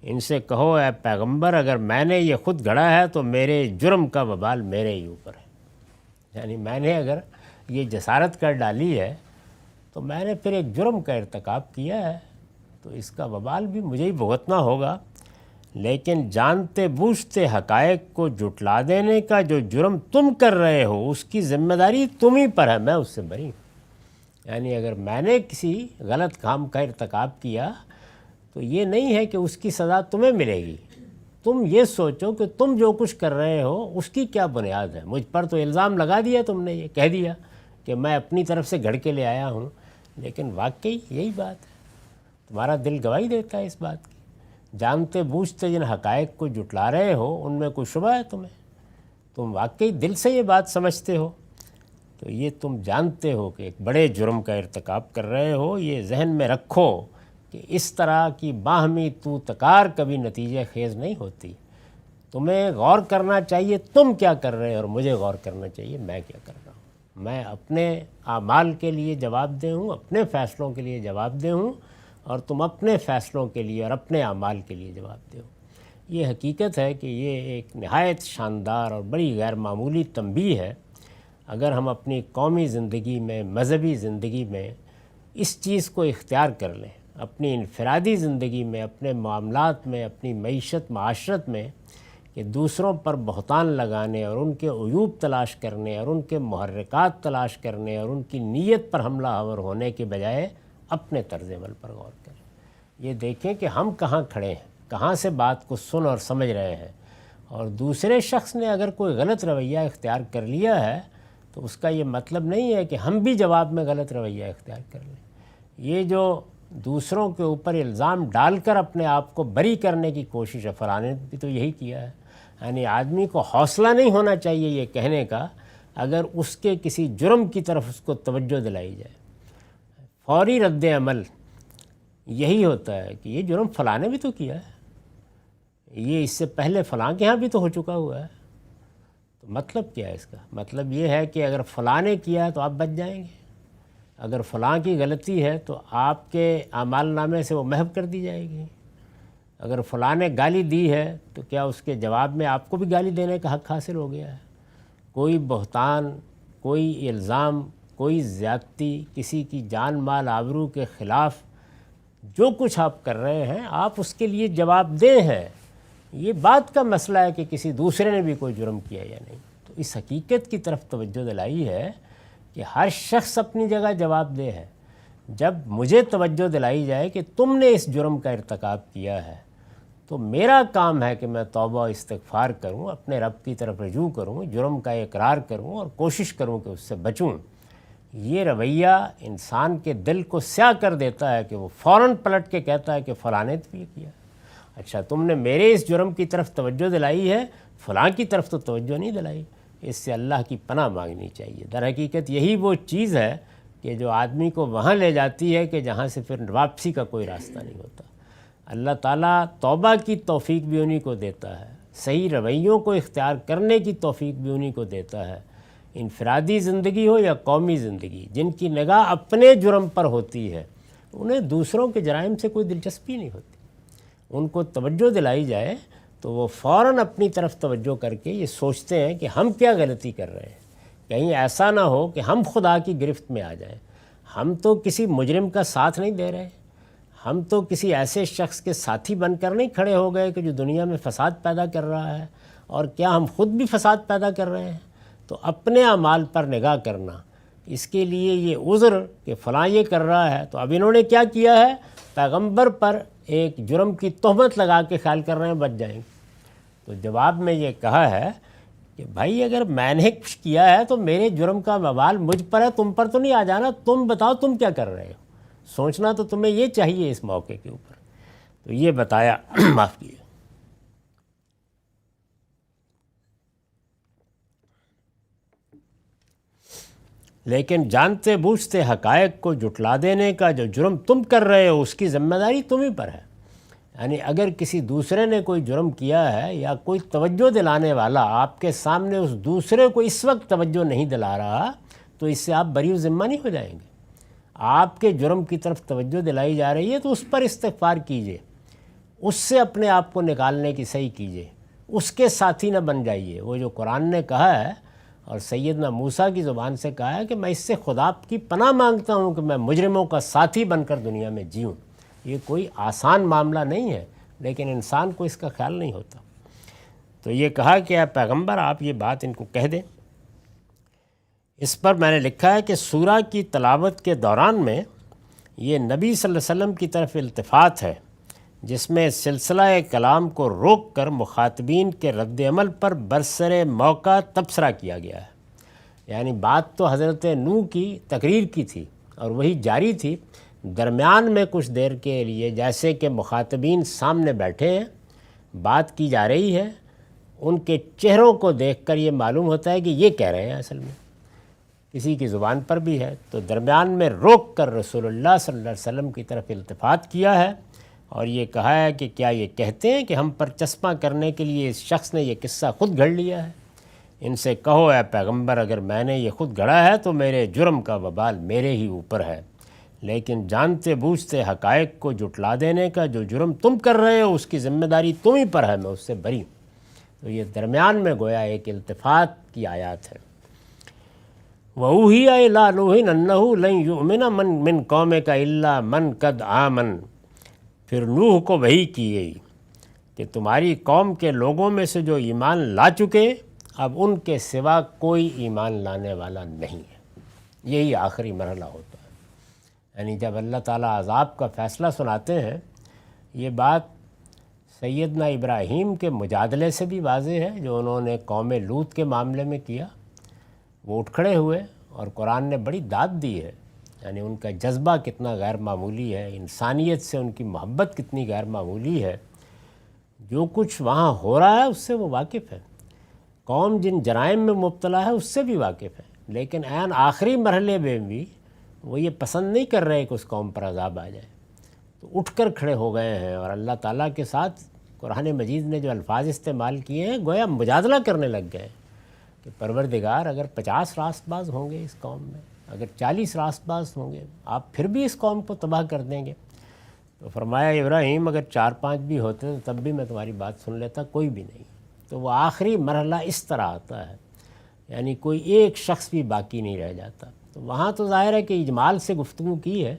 ان سے کہو اے پیغمبر، اگر میں نے یہ خود گھڑا ہے تو میرے جرم کا وبال میرے ہی اوپر ہے، یعنی میں نے اگر یہ جسارت کر ڈالی ہے تو میں نے پھر ایک جرم کا ارتکاب کیا ہے، تو اس کا وبال بھی مجھے ہی بھگتنا ہوگا۔ لیکن جانتے بوجھتے حقائق کو جھٹلا دینے کا جو جرم تم کر رہے ہو اس کی ذمہ داری تم ہی پر ہے، میں اس سے بری ہوں۔ یعنی اگر میں نے کسی غلط کام کا ارتکاب کیا تو یہ نہیں ہے کہ اس کی سزا تمہیں ملے گی، تم یہ سوچو کہ تم جو کچھ کر رہے ہو اس کی کیا بنیاد ہے. مجھ پر تو الزام لگا دیا تم نے، یہ کہہ دیا کہ میں اپنی طرف سے گھڑ کے لے آیا ہوں، لیکن واقعی یہی بات ہے. تمہارا دل گواہی دیتا ہے اس بات کی. جانتے بوجھتے جن حقائق کو جٹلا رہے ہو ان میں کوئی شبہ ہے تمہیں؟ تم واقعی دل سے یہ بات سمجھتے ہو تو یہ تم جانتے ہو کہ ایک بڑے جرم کا ارتکاب کر رہے ہو. یہ ذہن میں رکھو کہ اس طرح کی باہمی تو تکار کبھی نتیجہ خیز نہیں ہوتی. تمہیں غور کرنا چاہیے تم کیا کر رہے ہو، اور مجھے غور کرنا چاہیے میں کیا کر رہا ہوں. میں اپنے اعمال کے لیے جواب دہ ہوں، اپنے فیصلوں کے لیے جواب دہ ہوں، اور تم اپنے فیصلوں کے لیے اور اپنے اعمال کے لیے جواب دہ ہو. یہ حقیقت ہے کہ یہ ایک نہایت شاندار اور بڑی غیر معمولی تنبیہ ہے. اگر ہم اپنی قومی زندگی میں، مذہبی زندگی میں اس چیز کو اختیار کر لیں، اپنی انفرادی زندگی میں، اپنے معاملات میں، اپنی معیشت معاشرت میں، کہ دوسروں پر بہتان لگانے اور ان کے عیوب تلاش کرنے اور ان کے محرکات تلاش کرنے اور ان کی نیت پر حملہ آور ہونے کے بجائے اپنے طرز عمل پر غور کریں. یہ دیکھیں کہ ہم کہاں کھڑے ہیں، کہاں سے بات کو سن اور سمجھ رہے ہیں، اور دوسرے شخص نے اگر کوئی غلط رویہ اختیار کر لیا ہے تو اس کا یہ مطلب نہیں ہے کہ ہم بھی جواب میں غلط رویہ اختیار کر لیں. یہ جو دوسروں کے اوپر الزام ڈال کر اپنے آپ کو بری کرنے کی کوشش ہے، فلاں نے بھی تو یہی کیا ہے. یعنی آدمی کو حوصلہ نہیں ہونا چاہیے یہ کہنے کا اگر اس کے کسی جرم کی طرف اس کو توجہ دلائی جائے. فوری رد عمل یہی ہوتا ہے کہ یہ جرم فلاں نے بھی تو کیا ہے، یہ اس سے پہلے فلاں کے ہاں بھی تو ہو چکا ہوا ہے. تو مطلب کیا ہے اس کا؟ مطلب یہ ہے کہ اگر فلاں نے کیا ہے تو آپ بچ جائیں گے، اگر فلاں کی غلطی ہے تو آپ کے اعمال نامے سے وہ محو کر دی جائے گی. اگر فلاں نے گالی دی ہے تو کیا اس کے جواب میں آپ کو بھی گالی دینے کا حق حاصل ہو گیا ہے؟ کوئی بہتان، کوئی الزام، کوئی زیادتی، کسی کی جان مال آبرو کے خلاف جو کچھ آپ کر رہے ہیں آپ اس کے لیے جواب دہ ہیں. یہ بات کا مسئلہ ہے کہ کسی دوسرے نے بھی کوئی جرم کیا یا نہیں. تو اس حقیقت کی طرف توجہ دلائی ہے کہ ہر شخص اپنی جگہ جواب دہ ہے. جب مجھے توجہ دلائی جائے کہ تم نے اس جرم کا ارتکاب کیا ہے تو میرا کام ہے کہ میں توبہ و استغفار کروں، اپنے رب کی طرف رجوع کروں، جرم کا اقرار کروں اور کوشش کروں کہ اس سے بچوں. یہ رویہ انسان کے دل کو سیاہ کر دیتا ہے کہ وہ فوراً پلٹ کے کہتا ہے کہ فلاں نے تو یہ کیا. اچھا تم نے میرے اس جرم کی طرف توجہ دلائی ہے، فلاں کی طرف تو توجہ نہیں دلائی. اس سے اللہ کی پناہ مانگنی چاہیے. در حقیقت یہی وہ چیز ہے کہ جو آدمی کو وہاں لے جاتی ہے کہ جہاں سے پھر واپسی کا کوئی راستہ نہیں ہوتا. اللہ تعالیٰ توبہ کی توفیق بھی انہی کو دیتا ہے، صحیح رویوں کو اختیار کرنے کی توفیق بھی انہی کو دیتا ہے. انفرادی زندگی ہو یا قومی زندگی، جن کی نگاہ اپنے جرم پر ہوتی ہے انہیں دوسروں کے جرائم سے کوئی دلچسپی نہیں ہوتی. ان کو توجہ دلائی جائے تو وہ فوراً اپنی طرف توجہ کر کے یہ سوچتے ہیں کہ ہم کیا غلطی کر رہے ہیں. کہیں ایسا نہ ہو کہ ہم خدا کی گرفت میں آ جائیں. ہم تو کسی مجرم کا ساتھ نہیں دے رہے، ہم تو کسی ایسے شخص کے ساتھی بن کر نہیں کھڑے ہو گئے کہ جو دنیا میں فساد پیدا کر رہا ہے. اور کیا ہم خود بھی فساد پیدا کر رہے ہیں؟ تو اپنے اعمال پر نگاہ کرنا، اس کے لیے یہ عذر کہ فلاں یہ کر رہا ہے تو اب انہوں نے کیا کیا ہے، پیغمبر پر ایک جرم کی تہمت لگا کے خیال کر رہے ہیں بچ جائیں گے. تو جواب میں یہ کہا ہے کہ بھائی اگر میں نے کچھ کیا ہے تو میرے جرم کا وبال مجھ پر ہے، تم پر تو نہیں آ جانا. تم بتاؤ تم کیا کر رہے ہو، سوچنا تو تمہیں یہ چاہیے اس موقع کے اوپر. تو یہ بتایا معاف کیجیے. لیکن جانتے بوجھتے حقائق کو جھٹلا دینے کا جو جرم تم کر رہے ہو اس کی ذمہ داری تمہیں پر ہے. یعنی اگر کسی دوسرے نے کوئی جرم کیا ہے یا کوئی توجہ دلانے والا آپ کے سامنے اس دوسرے کو اس وقت توجہ نہیں دلا رہا تو اس سے آپ بری و ذمہ نہیں ہو جائیں گے. آپ کے جرم کی طرف توجہ دلائی جا رہی ہے تو اس پر استغفار کیجئے، اس سے اپنے آپ کو نکالنے کی صحیح کیجئے، اس کے ساتھی نہ بن جائیے. وہ جو قرآن نے کہا ہے اور سیدنا موسیٰ کی زبان سے کہا ہے کہ میں اس سے خدا کی پناہ مانگتا ہوں کہ میں مجرموں کا ساتھی بن کر دنیا میں جیوں. یہ کوئی آسان معاملہ نہیں ہے، لیکن انسان کو اس کا خیال نہیں ہوتا. تو یہ کہا کہ اے پیغمبر آپ یہ بات ان کو کہہ دیں. اس پر میں نے لکھا ہے کہ سورہ کی تلاوت کے دوران میں یہ نبی صلی اللہ علیہ وسلم کی طرف التفات ہے جس میں سلسلہ کلام کو روک کر مخاطبین کے رد عمل پر برسر موقع تبصرہ کیا گیا ہے۔ یعنی بات تو حضرت نوح کی تقریر کی تھی اور وہی جاری تھی، درمیان میں کچھ دیر کے لیے جیسے کہ مخاطبین سامنے بیٹھے ہیں، بات کی جا رہی ہے، ان کے چہروں کو دیکھ کر یہ معلوم ہوتا ہے کہ یہ کہہ رہے ہیں، اصل میں کسی کی زبان پر بھی ہے، تو درمیان میں روک کر رسول اللہ صلی اللہ علیہ وسلم کی طرف التفات کیا ہے اور یہ کہا ہے کہ کیا یہ کہتے ہیں کہ ہم پر چسپاں کرنے کے لیے اس شخص نے یہ قصہ خود گھڑ لیا ہے؟ ان سے کہو اے پیغمبر، اگر میں نے یہ خود گھڑا ہے تو میرے جرم کا وبال میرے ہی اوپر ہے، لیکن جانتے بوجھتے حقائق کو جھٹلا دینے کا جو جرم تم کر رہے ہو اس کی ذمہ داری تم ہی پر ہے، میں اس سے بری ہوں۔ تو یہ درمیان میں گویا ایک التفات کی آیات ہے۔ وَأُوحِيَ إِلَىٰ نُوحٍ أَنَّهُ لَن يُؤْمِنَ مِن قَوْمِكَ إِلَّا مَن قَدْ آمَنَ، پھر نوح کو وحی کی گئی کہ تمہاری قوم کے لوگوں میں سے جو ایمان لا چکے اب ان کے سوا کوئی ایمان لانے والا نہیں ہے۔ یہی آخری مرحلہ ہوتا ہے، یعنی جب اللہ تعالیٰ عذاب کا فیصلہ سناتے ہیں، یہ بات سیدنا ابراہیم کے مجادلے سے بھی واضح ہے جو انہوں نے قوم لوط کے معاملے میں کیا۔ وہ اٹھ کھڑے ہوئے اور قرآن نے بڑی داد دی ہے، یعنی ان کا جذبہ کتنا غیر معمولی ہے، انسانیت سے ان کی محبت کتنی غیر معمولی ہے، جو کچھ وہاں ہو رہا ہے اس سے وہ واقف ہے، قوم جن جرائم میں مبتلا ہے اس سے بھی واقف ہے، لیکن عین آخری مرحلے میں بھی وہ یہ پسند نہیں کر رہے کہ اس قوم پر عذاب آ جائے، تو اٹھ کر کھڑے ہو گئے ہیں اور اللہ تعالیٰ کے ساتھ قرآن مجید نے جو الفاظ استعمال کیے ہیں گویا مجادلہ کرنے لگ گئے کہ پروردگار اگر 50 راست باز ہوں گے اس قوم میں، اگر 40 راست باز ہوں گے، آپ پھر بھی اس قوم کو تباہ کر دیں گے؟ تو فرمایا ابراہیم اگر 4-5 بھی ہوتے تو تب بھی میں تمہاری بات سن لیتا، کوئی بھی نہیں۔ تو وہ آخری مرحلہ اس طرح آتا ہے، یعنی کوئی ایک شخص بھی باقی نہیں رہ جاتا۔ تو وہاں تو ظاہر ہے کہ اجمال سے گفتگو کی ہے،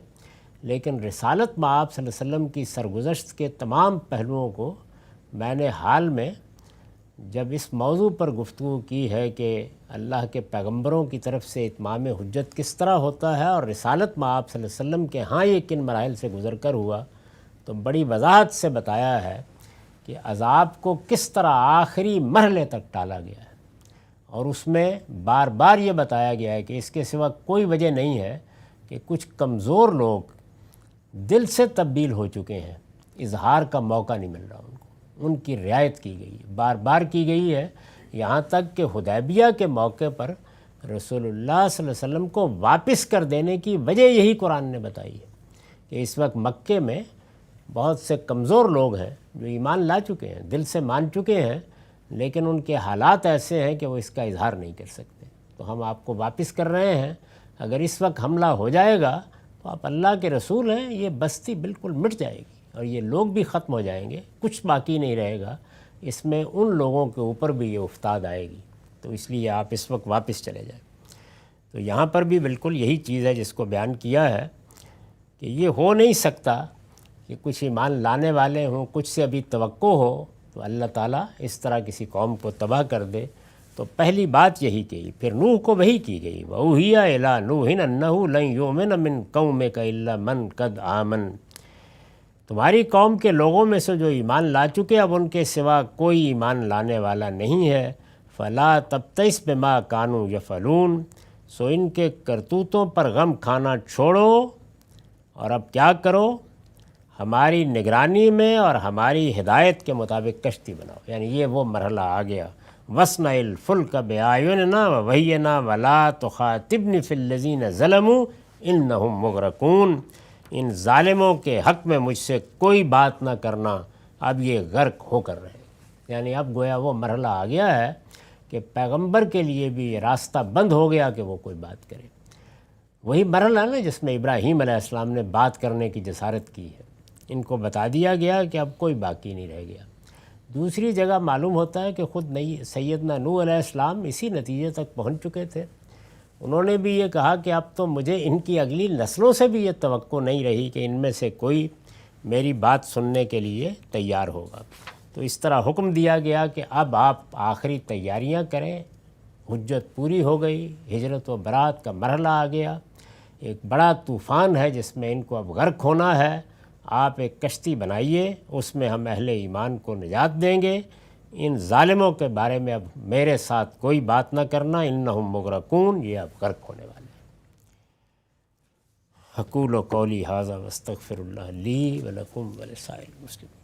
لیکن رسالت مآب صلی اللہ علیہ وسلم کی سرگزشت کے تمام پہلوؤں کو میں نے حال میں جب اس موضوع پر گفتگو کی ہے کہ اللہ کے پیغمبروں کی طرف سے اتمام حجت کس طرح ہوتا ہے اور رسالت مآب صلی اللہ علیہ وسلم کے ہاں یہ کن مراحل سے گزر کر ہوا، تو بڑی وضاحت سے بتایا ہے کہ عذاب کو کس طرح آخری مرحلے تک ٹالا گیا ہے، اور اس میں بار بار یہ بتایا گیا ہے کہ اس کے سوا کوئی وجہ نہیں ہے کہ کچھ کمزور لوگ دل سے تبدیل ہو چکے ہیں، اظہار کا موقع نہیں مل رہا ان کو، ان کی رعایت کی گئی ہے، بار بار کی گئی ہے، یہاں تک کہ حدیبیہ کے موقع پر رسول اللہ صلی اللہ علیہ وسلم کو واپس کر دینے کی وجہ یہی قرآن نے بتائی ہے کہ اس وقت مکے میں بہت سے کمزور لوگ ہیں جو ایمان لا چکے ہیں، دل سے مان چکے ہیں، لیکن ان کے حالات ایسے ہیں کہ وہ اس کا اظہار نہیں کر سکتے، تو ہم آپ کو واپس کر رہے ہیں، اگر اس وقت حملہ ہو جائے گا تو آپ اللہ کے رسول ہیں، یہ بستی بالکل مٹ جائے گی اور یہ لوگ بھی ختم ہو جائیں گے، کچھ باقی نہیں رہے گا، اس میں ان لوگوں کے اوپر بھی یہ افتاد آئے گی، تو اس لیے آپ اس وقت واپس چلے جائیں۔ تو یہاں پر بھی بالکل یہی چیز ہے جس کو بیان کیا ہے کہ یہ ہو نہیں سکتا کہ کچھ ایمان لانے والے ہوں، کچھ سے ابھی توقع ہو تو اللہ تعالیٰ اس طرح کسی قوم کو تباہ کر دے۔ تو پہلی بات یہی کی، پھر نوح کو وحی کی گئی، وَأُوحِيَ إِلَىٰ نُوحٍ أَنَّهُ لَن يُؤْمِنَ مِن قَوْمِكَ إِلَّا مَن قَدْ آمَنَ، تمہاری قوم کے لوگوں میں سے جو ایمان لا چکے اب ان کے سوا کوئی ایمان لانے والا نہیں ہے، فَلَا تَبْتَئِسْ بِمَا كَانُوا يَفْعَلُونَ، سو ان کے کرتوتوں پر غم کھانا چھوڑو اور اب کیا کرو، ہماری نگرانی میں اور ہماری ہدایت کے مطابق کشتی بناؤ، یعنی یہ وہ مرحلہ آ گیا، وَاصْنَعِ الْفُلْكَ بِأَعْيُنِنَا وَوَحْيِنَا وَلَا تُخَاطِبْنِ فِي الَّذِينَ ظَلَمُوا إِنَّهُمْ مُغْرَقُونَ، ان ظالموں کے حق میں مجھ سے کوئی بات نہ کرنا، اب یہ غرق ہو کر رہے، یعنی اب گویا وہ مرحلہ آ گیا ہے کہ پیغمبر کے لیے بھی یہ راستہ بند ہو گیا کہ وہ کوئی بات کرے۔ وہی مرحلہ نا جس میں ابراہیم علیہ السلام نے بات کرنے کی جسارت کی ہے، ان کو بتا دیا گیا کہ اب کوئی باقی نہیں رہ گیا۔ دوسری جگہ معلوم ہوتا ہے کہ خود سیدنا نوح علیہ السلام اسی نتیجے تک پہنچ چکے تھے، انہوں نے بھی یہ کہا کہ اب تو مجھے ان کی اگلی نسلوں سے بھی یہ توقع نہیں رہی کہ ان میں سے کوئی میری بات سننے کے لیے تیار ہوگا، تو اس طرح حکم دیا گیا کہ اب آپ آخری تیاریاں کریں، حجت پوری ہو گئی، ہجرت و برات کا مرحلہ آ گیا، ایک بڑا طوفان ہے جس میں ان کو اب غرق ہونا ہے، آپ ایک کشتی بنائیے، اس میں ہم اہل ایمان کو نجات دیں گے، ان ظالموں کے بارے میں اب میرے ساتھ کوئی بات نہ کرنا، انہم مغرقون، یہ اب غرق ہونے والے ہیں۔ اقول قولی ھذا واستغفر اللہ لی ولکم ولسائر المسلمین۔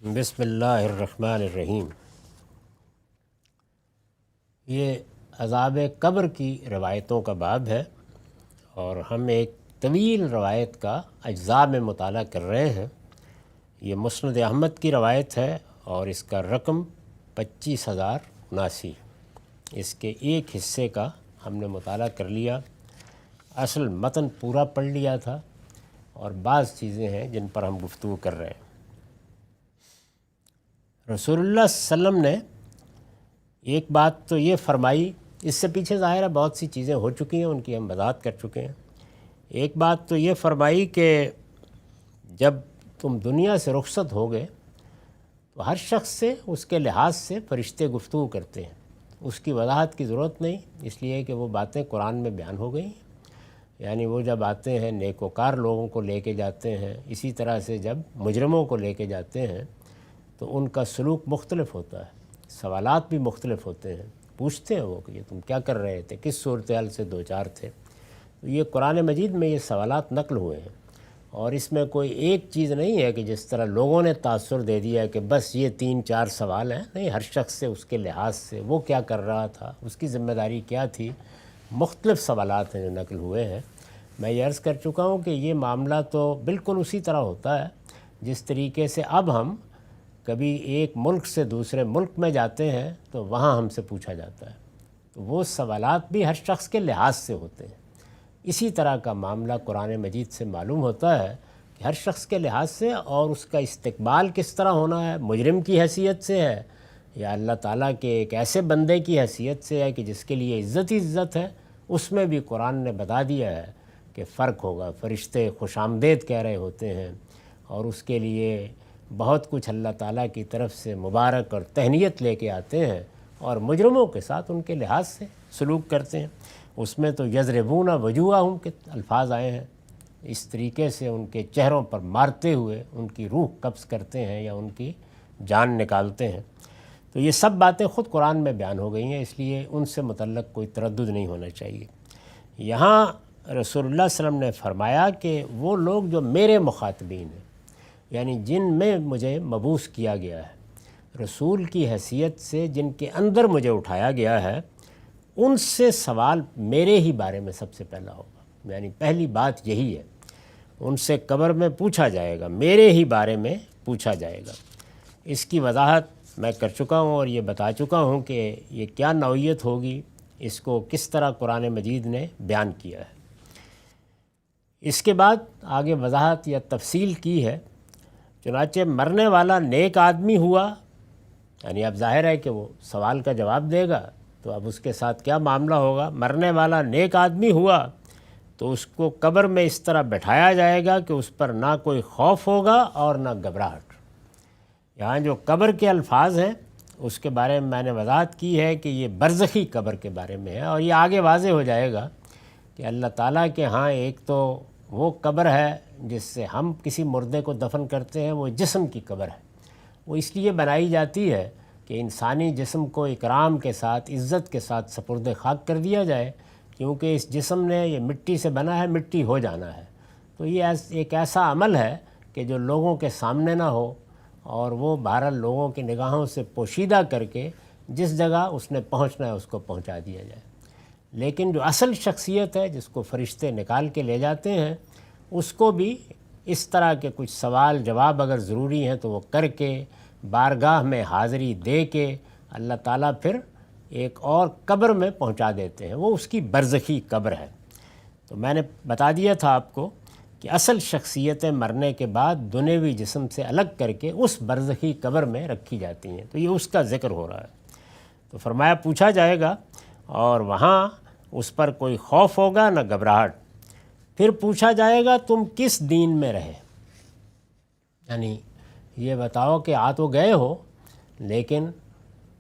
بسم اللہ الرحمن الرحیم۔ یہ عذاب قبر کی روایتوں کا باب ہے، اور ہم ایک طویل روایت کا اجزاء میں مطالعہ کر رہے ہیں۔ یہ مسند احمد کی روایت ہے اور اس کا رقم 25,079۔ اس کے ایک حصے کا ہم نے مطالعہ کر لیا، اصل متن پورا پڑھ لیا تھا، اور بعض چیزیں ہیں جن پر ہم گفتگو کر رہے ہیں۔ رسول اللہ صلی اللہ علیہ وسلم نے ایک بات تو یہ فرمائی، اس سے پیچھے ظاہر ہے بہت سی چیزیں ہو چکی ہیں، ان کی ہم وضاحت کر چکے ہیں۔ ایک بات تو یہ فرمائی کہ جب تم دنیا سے رخصت ہوگے تو ہر شخص سے اس کے لحاظ سے فرشتے گفتگو کرتے ہیں، اس کی وضاحت کی ضرورت نہیں، اس لیے کہ وہ باتیں قرآن میں بیان ہو گئی ہیں۔ یعنی وہ جب آتے ہیں نیکوکار لوگوں کو لے کے جاتے ہیں، اسی طرح سے جب مجرموں کو لے کے جاتے ہیں تو ان کا سلوک مختلف ہوتا ہے، سوالات بھی مختلف ہوتے ہیں، پوچھتے ہیں وہ کہ یہ تم کیا کر رہے تھے، کس صورتحال سے دوچار تھے۔ تو یہ قرآن مجید میں یہ سوالات نقل ہوئے ہیں، اور اس میں کوئی ایک چیز نہیں ہے کہ جس طرح لوگوں نے تاثر دے دیا کہ بس یہ 3-4 سوال ہیں، نہیں، ہر شخص سے اس کے لحاظ سے وہ کیا کر رہا تھا، اس کی ذمہ داری کیا تھی، مختلف سوالات ہیں جو نقل ہوئے ہیں۔ میں یہ عرض کر چکا ہوں کہ یہ معاملہ تو بالکل اسی طرح ہوتا ہے جس طریقے سے اب ہم کبھی ایک ملک سے دوسرے ملک میں جاتے ہیں تو وہاں ہم سے پوچھا جاتا ہے، تو وہ سوالات بھی ہر شخص کے لحاظ سے ہوتے ہیں۔ اسی طرح کا معاملہ قرآن مجید سے معلوم ہوتا ہے کہ ہر شخص کے لحاظ سے، اور اس کا استقبال کس طرح ہونا ہے، مجرم کی حیثیت سے ہے یا اللہ تعالیٰ کے ایک ایسے بندے کی حیثیت سے ہے کہ جس کے لیے عزت ہی عزت ہے، اس میں بھی قرآن نے بتا دیا ہے کہ فرق ہوگا۔ فرشتے خوش آمدید کہہ رہے ہوتے ہیں، اور اس کے لیے بہت کچھ اللہ تعالیٰ کی طرف سے مبارک اور تہنیت لے کے آتے ہیں، اور مجرموں کے ساتھ ان کے لحاظ سے سلوک کرتے ہیں۔ اس میں تو یضربون وجوہہم کے الفاظ آئے ہیں، اس طریقے سے ان کے چہروں پر مارتے ہوئے ان کی روح قبض کرتے ہیں یا ان کی جان نکالتے ہیں۔ تو یہ سب باتیں خود قرآن میں بیان ہو گئی ہیں، اس لیے ان سے متعلق کوئی تردد نہیں ہونا چاہیے۔ یہاں رسول اللہ صلی اللہ علیہ وسلم نے فرمایا کہ وہ لوگ جو میرے مخاطبین ہیں، یعنی جن میں مجھے مبعوث کیا گیا ہے، رسول کی حیثیت سے جن کے اندر مجھے اٹھایا گیا ہے، ان سے سوال میرے ہی بارے میں سب سے پہلا ہوگا۔ یعنی پہلی بات یہی ہے، ان سے قبر میں پوچھا جائے گا، میرے ہی بارے میں پوچھا جائے گا۔ اس کی وضاحت میں کر چکا ہوں اور یہ بتا چکا ہوں کہ یہ کیا نوعیت ہوگی، اس کو کس طرح قرآن مجید نے بیان کیا ہے۔ اس کے بعد آگے وضاحت یا تفصیل کی ہے، چنانچہ مرنے والا نیک آدمی ہوا، یعنی اب ظاہر ہے کہ وہ سوال کا جواب دے گا، تو اب اس کے ساتھ کیا معاملہ ہوگا۔ مرنے والا نیک آدمی ہوا تو اس کو قبر میں اس طرح بٹھایا جائے گا کہ اس پر نہ کوئی خوف ہوگا اور نہ گھبراہٹ۔ یہاں جو قبر کے الفاظ ہیں اس کے بارے میں نے وضاحت کی ہے کہ یہ برزخی قبر کے بارے میں ہے، اور یہ آگے واضح ہو جائے گا کہ اللہ تعالیٰ کے ہاں ایک تو وہ قبر ہے جس سے ہم کسی مردے کو دفن کرتے ہیں، وہ جسم کی قبر ہے، وہ اس لیے بنائی جاتی ہے کہ انسانی جسم کو اکرام کے ساتھ، عزت کے ساتھ سپرد خاک کر دیا جائے، کیونکہ اس جسم نے، یہ مٹی سے بنا ہے، مٹی ہو جانا ہے۔ تو یہ ایک ایسا عمل ہے کہ جو لوگوں کے سامنے نہ ہو، اور وہ بہرحال لوگوں کی نگاہوں سے پوشیدہ کر کے جس جگہ اس نے پہنچنا ہے اس کو پہنچا دیا جائے۔ لیکن جو اصل شخصیت ہے جس کو فرشتے نکال کے لے جاتے ہیں، اس کو بھی اس طرح کے کچھ سوال جواب اگر ضروری ہیں تو وہ کر کے، بارگاہ میں حاضری دے کے، اللہ تعالیٰ پھر ایک اور قبر میں پہنچا دیتے ہیں، وہ اس کی برزخی قبر ہے۔ تو میں نے بتا دیا تھا آپ کو کہ اصل شخصیتیں مرنے کے بعد دنیوی جسم سے الگ کر کے اس برزخی قبر میں رکھی جاتی ہیں، تو یہ اس کا ذکر ہو رہا ہے۔ تو فرمایا پوچھا جائے گا، اور وہاں اس پر کوئی خوف ہوگا نہ گھبراہٹ۔ پھر پوچھا جائے گا تم کس دین میں رہے، یعنی یہ بتاؤ کہ آ تو گئے ہو لیکن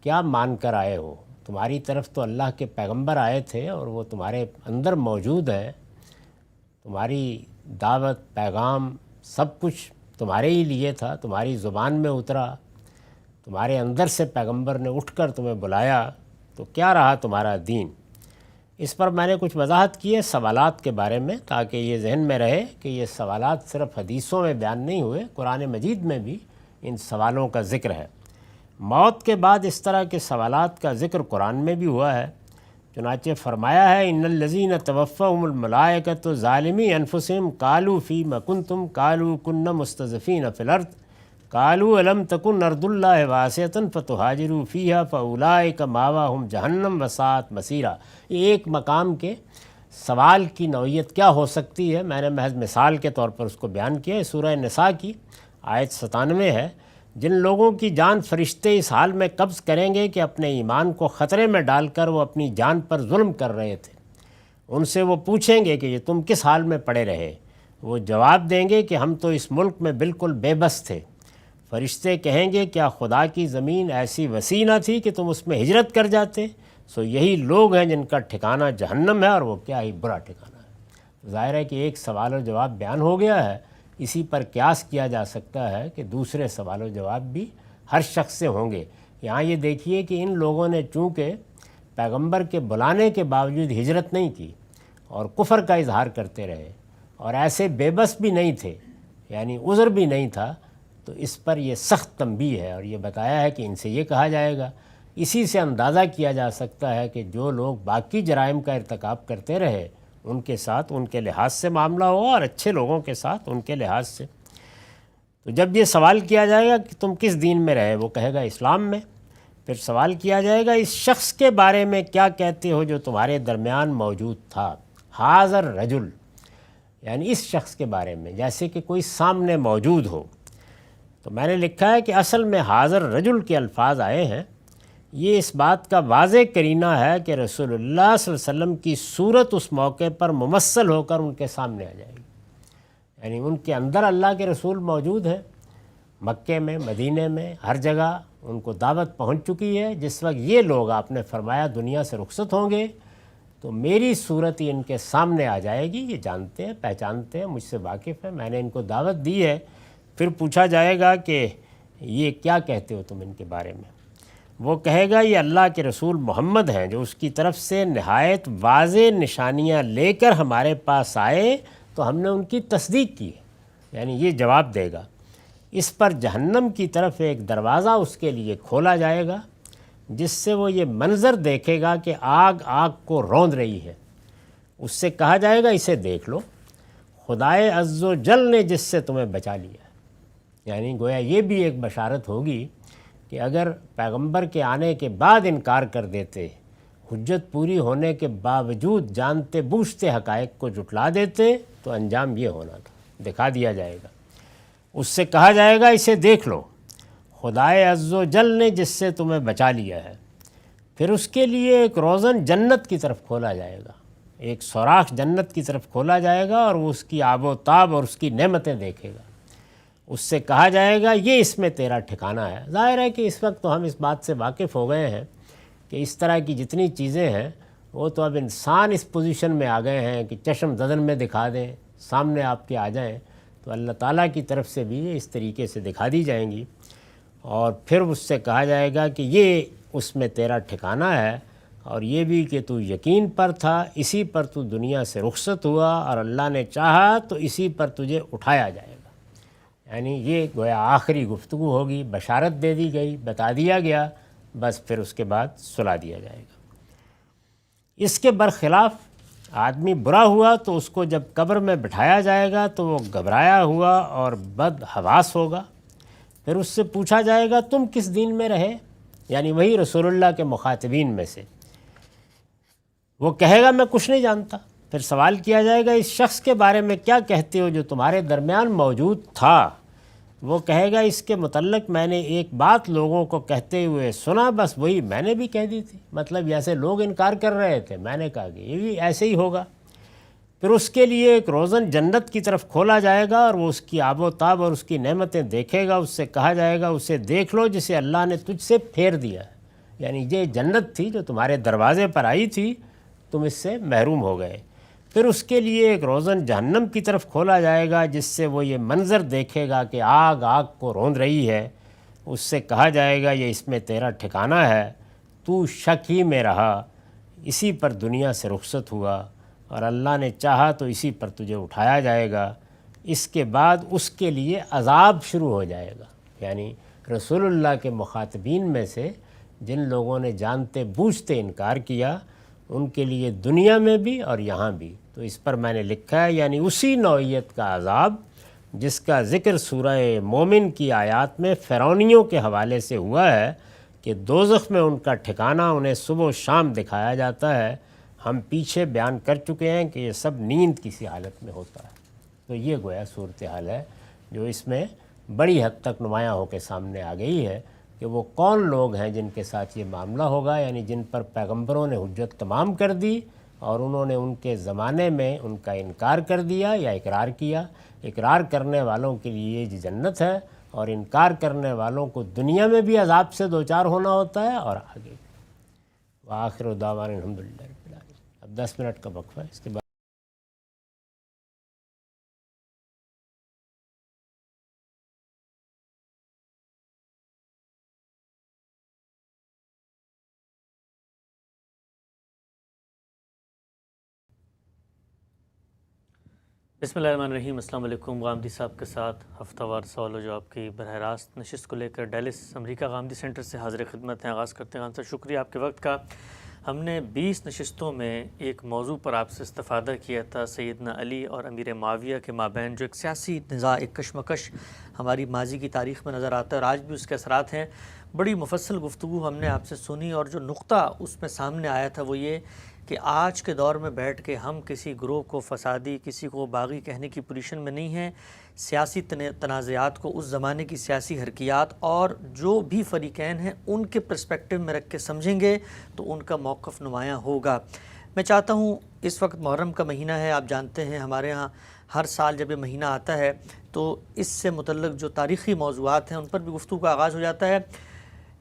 کیا مان کر آئے ہو؟ تمہاری طرف تو اللہ کے پیغمبر آئے تھے اور وہ تمہارے اندر موجود ہے، تمہاری دعوت، پیغام، سب کچھ تمہارے ہی لیے تھا، تمہاری زبان میں اترا، تمہارے اندر سے پیغمبر نے اٹھ کر تمہیں بلایا، تو کیا رہا تمہارا دین؟ اس پر میں نے کچھ وضاحت کی ہے سوالات کے بارے میں، تاکہ یہ ذہن میں رہے کہ یہ سوالات صرف حدیثوں میں بیان نہیں ہوئے، قرآن مجید میں بھی ان سوالوں کا ذکر ہے۔ موت کے بعد اس طرح کے سوالات کا ذکر قرآن میں بھی ہوا ہے، چنانچہ فرمایا ہے ان الذین توفاهم الملائکۃ ظالمی انفسہم قالوا فیم کنتم قالوا کنا مستضعفین فی الارض قالوا الم تکن ارض اللہ واسعۃ فتہاجروا فیہا فاولئک مأواہم جہنم وساءت مصیرا۔ یہ ایک مقام کے سوال کی نوعیت کیا ہو سکتی ہے، میں نے محض مثال کے طور پر اس کو بیان کیا ہے۔ سورہ نساء کی آیت 97 ہے، جن لوگوں کی جان فرشتے اس حال میں قبض کریں گے کہ اپنے ایمان کو خطرے میں ڈال کر وہ اپنی جان پر ظلم کر رہے تھے، ان سے وہ پوچھیں گے کہ یہ تم کس حال میں پڑے رہے؟ وہ جواب دیں گے کہ ہم تو اس ملک میں بالکل بے بس تھے۔ فرشتے کہیں گے کیا خدا کی زمین ایسی وسیع نہ تھی کہ تم اس میں ہجرت کر جاتے؟ سو یہی لوگ ہیں جن کا ٹھکانہ جہنم ہے، اور وہ کیا ہی برا ٹھکانہ ہے۔ ظاہر ہے کہ ایک سوال و جواب بیان ہو گیا ہے، اسی پر قیاس کیا جا سکتا ہے کہ دوسرے سوال و جواب بھی ہر شخص سے ہوں گے۔ یہاں یہ دیکھیے کہ ان لوگوں نے چونکہ پیغمبر کے بلانے کے باوجود ہجرت نہیں کی اور کفر کا اظہار کرتے رہے، اور ایسے بے بس بھی نہیں تھے، یعنی عذر بھی نہیں تھا، تو اس پر یہ سخت تنبیہ ہے، اور یہ بتایا ہے کہ ان سے یہ کہا جائے گا۔ اسی سے اندازہ کیا جا سکتا ہے کہ جو لوگ باقی جرائم کا ارتکاب کرتے رہے ان کے ساتھ ان کے لحاظ سے معاملہ ہو، اور اچھے لوگوں کے ساتھ ان کے لحاظ سے۔ تو جب یہ سوال کیا جائے گا کہ تم کس دین میں رہے، وہ کہے گا اسلام میں۔ پھر سوال کیا جائے گا اس شخص کے بارے میں کیا کہتے ہو جو تمہارے درمیان موجود تھا، حاضر رجل، یعنی اس شخص کے بارے میں جیسے کہ کوئی سامنے موجود ہو۔ تو میں نے لکھا ہے کہ اصل میں حاضر رجل کے الفاظ آئے ہیں، یہ اس بات کا واضح قرینہ ہے کہ رسول اللہ صلی اللہ علیہ وسلم کی صورت اس موقع پر ممثل ہو کر ان کے سامنے آ جائے گی، یعنی ان کے اندر اللہ کے رسول موجود ہیں، مکے میں، مدینے میں، ہر جگہ ان کو دعوت پہنچ چکی ہے۔ جس وقت یہ لوگ، آپ نے فرمایا، دنیا سے رخصت ہوں گے تو میری صورت ہی ان کے سامنے آ جائے گی، یہ جانتے ہیں، پہچانتے ہیں، مجھ سے واقف ہیں، میں نے ان کو دعوت دی ہے۔ پھر پوچھا جائے گا کہ یہ کیا کہتے ہو تم ان کے بارے میں؟ وہ کہے گا یہ اللہ کے رسول محمد ہیں جو اس کی طرف سے نہایت واضح نشانیاں لے کر ہمارے پاس آئے تو ہم نے ان کی تصدیق کی ہے، یعنی یہ جواب دے گا۔ اس پر جہنم کی طرف ایک دروازہ اس کے لیے کھولا جائے گا، جس سے وہ یہ منظر دیکھے گا کہ آگ آگ کو روند رہی ہے۔ اس سے کہا جائے گا اسے دیکھ لو، خدائے عز و جل نے جس سے تمہیں بچا لیا ہے۔ یعنی گویا یہ بھی ایک بشارت ہوگی کہ اگر پیغمبر کے آنے کے بعد انکار کر دیتے، حجت پوری ہونے کے باوجود جانتے بوجھتے حقائق کو جھٹلا دیتے، تو انجام یہ ہونا تھا، دکھا دیا جائے گا۔ اس سے کہا جائے گا اسے دیکھ لو، خدائے عز و جل نے جس سے تمہیں بچا لیا ہے۔ پھر اس کے لیے ایک روزن جنت کی طرف کھولا جائے گا، ایک سوراخ جنت کی طرف کھولا جائے گا، اور وہ اس کی آب و تاب اور اس کی نعمتیں دیکھے گا۔ اس سے کہا جائے گا یہ اس میں تیرا ٹھکانہ ہے۔ ظاہر ہے کہ اس وقت تو ہم اس بات سے واقف ہو گئے ہیں کہ اس طرح کی جتنی چیزیں ہیں وہ تو اب انسان اس پوزیشن میں آ گئے ہیں کہ چشم زدن میں دکھا دیں، سامنے آپ کے آ جائیں، تو اللہ تعالیٰ کی طرف سے بھی یہ اس طریقے سے دکھا دی جائیں گی۔ اور پھر اس سے کہا جائے گا کہ یہ اس میں تیرا ٹھکانہ ہے، اور یہ بھی کہ تو یقین پر تھا، اسی پر تو دنیا سے رخصت ہوا، اور اللہ نے چاہا تو اسی پر تجھے اٹھایا جائے گا۔ یعنی یہ گویا آخری گفتگو ہوگی، بشارت دے دی گئی، بتا دیا گیا، بس پھر اس کے بعد سلا دیا جائے گا۔ اس کے برخلاف آدمی برا ہوا تو اس کو جب قبر میں بٹھایا جائے گا تو وہ گھبرایا ہوا اور بد حواس ہوگا۔ پھر اس سے پوچھا جائے گا تم کس دین میں رہے، یعنی وہی رسول اللہ کے مخاطبین میں سے۔ وہ کہے گا میں کچھ نہیں جانتا۔ پھر سوال کیا جائے گا اس شخص کے بارے میں کیا کہتے ہو جو تمہارے درمیان موجود تھا؟ وہ کہے گا اس کے متعلق میں نے ایک بات لوگوں کو کہتے ہوئے سنا، بس وہی میں نے بھی کہہ دی تھی۔ مطلب جیسے لوگ انکار کر رہے تھے، میں نے کہا کہ یہ بھی ایسے ہی ہوگا۔ پھر اس کے لیے ایک روزن جنت کی طرف کھولا جائے گا اور وہ اس کی آب و تاب اور اس کی نعمتیں دیکھے گا. اس سے کہا جائے گا اسے دیکھ لو جسے اللہ نے تجھ سے پھیر دیا ہے. یعنی یہ جنت تھی جو تمہارے دروازے پر آئی تھی، تم اس سے محروم ہو گئے. پھر اس کے لیے ایک روزن جہنم کی طرف کھولا جائے گا جس سے وہ یہ منظر دیکھے گا کہ آگ آگ کو روند رہی ہے. اس سے کہا جائے گا یہ اس میں تیرا ٹھکانہ ہے، تو شک ہی میں رہا، اسی پر دنیا سے رخصت ہوا اور اللہ نے چاہا تو اسی پر تجھے اٹھایا جائے گا. اس کے بعد اس کے لیے عذاب شروع ہو جائے گا. یعنی رسول اللہ کے مخاطبین میں سے جن لوگوں نے جانتے بوجھتے انکار کیا، ان کے لیے دنیا میں بھی اور یہاں بھی. تو اس پر میں نے لکھا ہے یعنی اسی نوعیت کا عذاب جس کا ذکر سورہ مومن کی آیات میں فرعونیوں کے حوالے سے ہوا ہے کہ دوزخ میں ان کا ٹھکانہ انہیں صبح و شام دکھایا جاتا ہے. ہم پیچھے بیان کر چکے ہیں کہ یہ سب نیند کی سی حالت میں ہوتا ہے. تو یہ گویا صورتحال ہے جو اس میں بڑی حد تک نمایاں ہو کے سامنے آ گئی ہے کہ وہ کون لوگ ہیں جن کے ساتھ یہ معاملہ ہوگا. یعنی جن پر پیغمبروں نے حجت تمام کر دی اور انہوں نے ان کے زمانے میں ان کا انکار کر دیا یا اقرار کیا. اقرار کرنے والوں کے لیے یہ جنت ہے اور انکار کرنے والوں کو دنیا میں بھی عذاب سے دوچار ہونا ہوتا ہے اور آگے. وآخر دعوانا الحمدللہ رب العالمین. اب 10 منٹ کا وقفہ ہے، اس کے بعد بسم اللہ الرحمن الرحیم. السلام علیکم. غامدی صاحب کے ساتھ ہفتہ وار سوال و جواب کی براہ راست نشست کو لے کر ڈیلس امریکہ غامدی سینٹر سے حاضر خدمت ہیں. آغاز کرتے ہیں. خان صاحب شکریہ آپ کے وقت کا. ہم نے 20 نشستوں میں ایک موضوع پر آپ سے استفادہ کیا تھا، سیدنا علی اور امیر معاویہ کے مابین جو ایک سیاسی نزاع، ایک کشمکش ہماری ماضی کی تاریخ میں نظر آتا ہے اور آج بھی اس کے اثرات ہیں. بڑی مفصل گفتگو ہم نے آپ سے سنی اور جو نقطہ اس میں سامنے آیا تھا وہ یہ کہ آج کے دور میں بیٹھ کے ہم کسی گروہ کو فسادی، کسی کو باغی کہنے کی پوزیشن میں نہیں ہیں. سیاسی تنازعات کو اس زمانے کی سیاسی حرکیات اور جو بھی فریقین ہیں ان کے پرسپیکٹیو میں رکھ کے سمجھیں گے تو ان کا موقف نمایاں ہوگا. میں چاہتا ہوں، اس وقت محرم کا مہینہ ہے، آپ جانتے ہیں ہمارے ہاں ہر سال جب یہ مہینہ آتا ہے تو اس سے متعلق جو تاریخی موضوعات ہیں ان پر بھی گفتگو کا آغاز ہو جاتا ہے.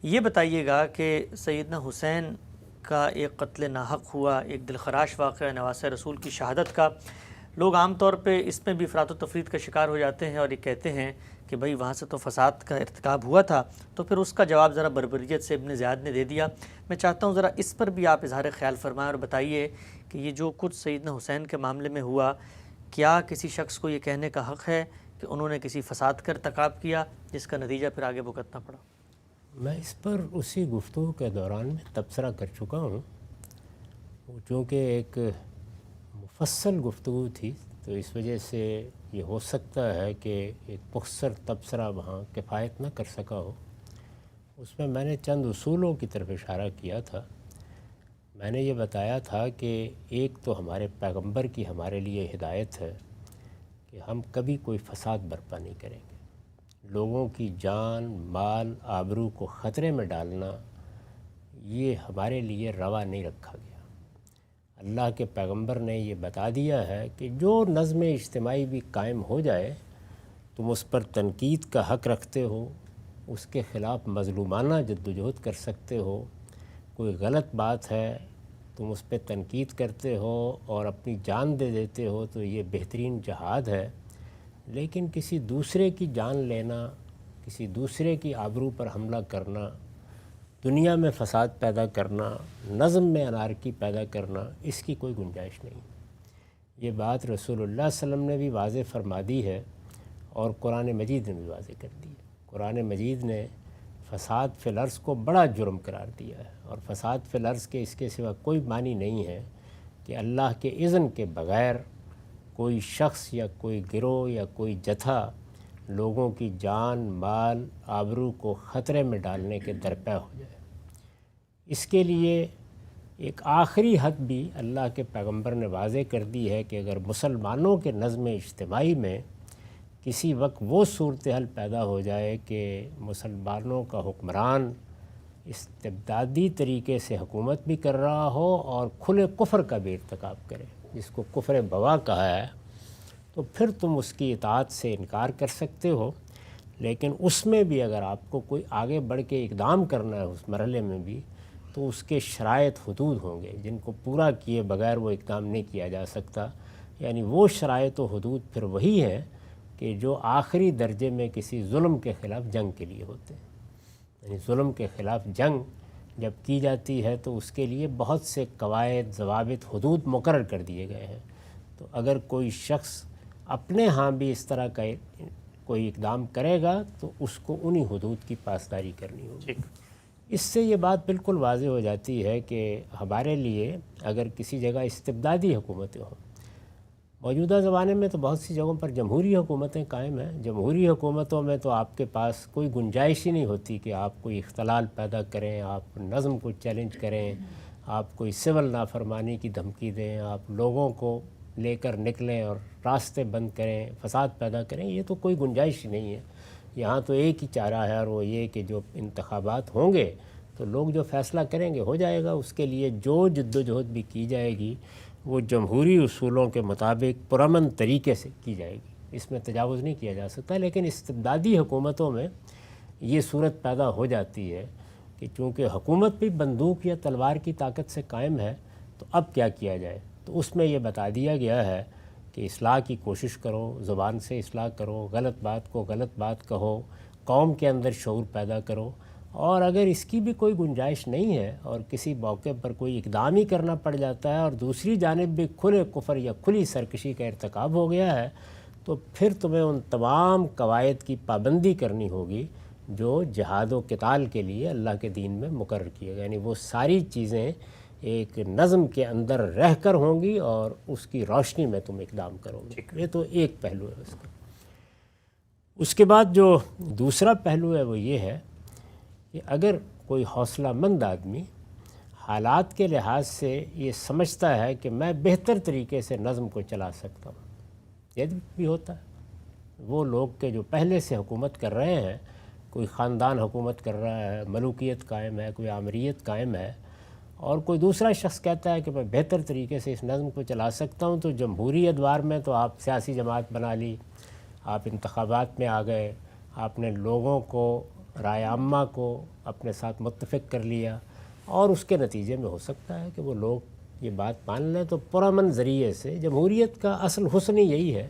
یہ بتائیے گا کہ سیدنا حسین کا ایک قتل ناحق ہوا، ایک دلخراش واقعہ نواسۂ رسول کی شہادت کا. لوگ عام طور پہ اس میں بھی افراط و تفرید کا شکار ہو جاتے ہیں اور یہ کہتے ہیں کہ بھئی وہاں سے تو فساد کا ارتکاب ہوا تھا، تو پھر اس کا جواب ذرا بربریت سے ابن زیاد نے دے دیا. میں چاہتا ہوں ذرا اس پر بھی آپ اظہار خیال فرمائیں اور بتائیے کہ یہ جو کچھ سیدنا حسین کے معاملے میں ہوا، کیا کسی شخص کو یہ کہنے کا حق ہے کہ انہوں نے کسی فساد کا ارتکاب کیا جس کا نتیجہ پھر آگے بھگتنا پڑا؟ میں اس پر اسی گفتگو کے دوران میں تبصرہ کر چکا ہوں. چونکہ ایک مفصل گفتگو تھی تو اس وجہ سے یہ ہو سکتا ہے کہ ایک مختصر تبصرہ وہاں کفایت نہ کر سکا ہو. اس میں نے چند اصولوں کی طرف اشارہ کیا تھا. میں نے یہ بتایا تھا کہ ایک تو ہمارے پیغمبر کی ہمارے لیے ہدایت ہے کہ ہم کبھی کوئی فساد برپا نہیں کریں گے. لوگوں کی جان، مال، آبرو کو خطرے میں ڈالنا یہ ہمارے لیے روا نہیں رکھا گیا. اللہ کے پیغمبر نے یہ بتا دیا ہے کہ جو نظم اجتماعی بھی قائم ہو جائے تم اس پر تنقید کا حق رکھتے ہو، اس کے خلاف مظلومانہ جدوجہد کر سکتے ہو. کوئی غلط بات ہے تم اس پہ تنقید کرتے ہو اور اپنی جان دے دیتے ہو تو یہ بہترین جہاد ہے. لیکن کسی دوسرے کی جان لینا، کسی دوسرے کی آبرو پر حملہ کرنا، دنیا میں فساد پیدا کرنا، نظم میں انارکی پیدا کرنا، اس کی کوئی گنجائش نہیں. یہ بات رسول اللہ صلی اللہ علیہ وسلم نے بھی واضح فرما دی ہے اور قرآن مجید نے بھی واضح کر دی ہے. قرآن مجید نے فساد فی الارض کو بڑا جرم قرار دیا ہے اور فساد فی الارض کے اس کے سوا کوئی معنی نہیں ہے کہ اللہ کے اذن کے بغیر کوئی شخص یا کوئی گروہ یا کوئی جتھا لوگوں کی جان، مال، آبرو کو خطرے میں ڈالنے کے درپے ہو جائے. اس کے لیے ایک آخری حد بھی اللہ کے پیغمبر نے واضح کر دی ہے کہ اگر مسلمانوں کے نظم اجتماعی میں کسی وقت وہ صورتحال پیدا ہو جائے کہ مسلمانوں کا حکمران استبدادی طریقے سے حکومت بھی کر رہا ہو اور کھلے کفر کا بھی ارتکاب کرے، جس کو کفر بوا کہا ہے، تو پھر تم اس کی اطاعت سے انکار کر سکتے ہو، لیکن اس میں بھی اگر آپ کو کوئی آگے بڑھ کے اقدام کرنا ہے اس مرحلے میں بھی، تو اس کے شرائط حدود ہوں گے جن کو پورا کیے بغیر وہ اقدام نہیں کیا جا سکتا۔ یعنی وہ شرائط و حدود پھر وہی ہیں کہ جو آخری درجے میں کسی ظلم کے خلاف جنگ کے لیے ہوتے ہیں۔ یعنی ظلم کے خلاف جنگ جب کی جاتی ہے تو اس کے لیے بہت سے قواعد، ضوابط، حدود مقرر کر دیے گئے ہیں۔ تو اگر کوئی شخص اپنے ہاں بھی اس طرح کا کوئی اقدام کرے گا تو اس کو انہی حدود کی پاسداری کرنی ہوگی۔ اس سے یہ بات بالکل واضح ہو جاتی ہے کہ ہمارے لیے اگر کسی جگہ استبدادی حکومتیں ہوں، موجودہ زمانے میں تو بہت سی جگہوں پر جمہوری حکومتیں قائم ہیں، جمہوری حکومتوں میں تو آپ کے پاس کوئی گنجائش ہی نہیں ہوتی کہ آپ کوئی اختلال پیدا کریں، آپ نظم کو چیلنج کریں، آپ کوئی سول نافرمانی کی دھمکی دیں، آپ لوگوں کو لے کر نکلیں اور راستے بند کریں، فساد پیدا کریں، یہ تو کوئی گنجائش ہی نہیں ہے۔ یہاں تو ایک ہی چارہ ہے اور وہ یہ کہ جو انتخابات ہوں گے تو لوگ جو فیصلہ کریں گے ہو جائے گا، اس کے لیے جو جد و جہد بھی کی جائے گی وہ جمہوری اصولوں کے مطابق پرامن طریقے سے کی جائے گی، اس میں تجاوز نہیں کیا جا سکتا۔ لیکن استبدادی حکومتوں میں یہ صورت پیدا ہو جاتی ہے کہ چونکہ حکومت بھی بندوق یا تلوار کی طاقت سے قائم ہے، تو اب کیا کیا جائے؟ تو اس میں یہ بتا دیا گیا ہے کہ اصلاح کی کوشش کرو، زبان سے اصلاح کرو، غلط بات کو غلط بات کہو، قوم کے اندر شعور پیدا کرو، اور اگر اس کی بھی کوئی گنجائش نہیں ہے اور کسی موقع پر کوئی اقدام ہی کرنا پڑ جاتا ہے اور دوسری جانب بھی کھلے کفر یا کھلی سرکشی کا ارتکاب ہو گیا ہے، تو پھر تمہیں ان تمام قواعد کی پابندی کرنی ہوگی جو جہاد و قتال کے لیے اللہ کے دین میں مقرر کیے گئے۔ یعنی وہ ساری چیزیں ایک نظم کے اندر رہ کر ہوں گی اور اس کی روشنی میں تم اقدام کرو گے۔ یہ تو ایک پہلو ہے اس کا۔ اس کے بعد جو دوسرا پہلو ہے وہ یہ ہے کہ اگر کوئی حوصلہ مند آدمی حالات کے لحاظ سے یہ سمجھتا ہے کہ میں بہتر طریقے سے نظم کو چلا سکتا ہوں، یہ بھی ہوتا ہے۔ وہ لوگ کہ جو پہلے سے حکومت کر رہے ہیں، کوئی خاندان حکومت کر رہا ہے، ملوکیت قائم ہے، کوئی آمریت قائم ہے، اور کوئی دوسرا شخص کہتا ہے کہ میں بہتر طریقے سے اس نظم کو چلا سکتا ہوں، تو جمہوری ادوار میں تو آپ سیاسی جماعت بنا لی، آپ انتخابات میں آ گئے، آپ نے لوگوں کو، رائے عامہ کو اپنے ساتھ متفق کر لیا، اور اس کے نتیجے میں ہو سکتا ہے کہ وہ لوگ یہ بات مان لیں۔ تو پرامن ذریعے سے جمہوریت کا اصل حسن یہی ہے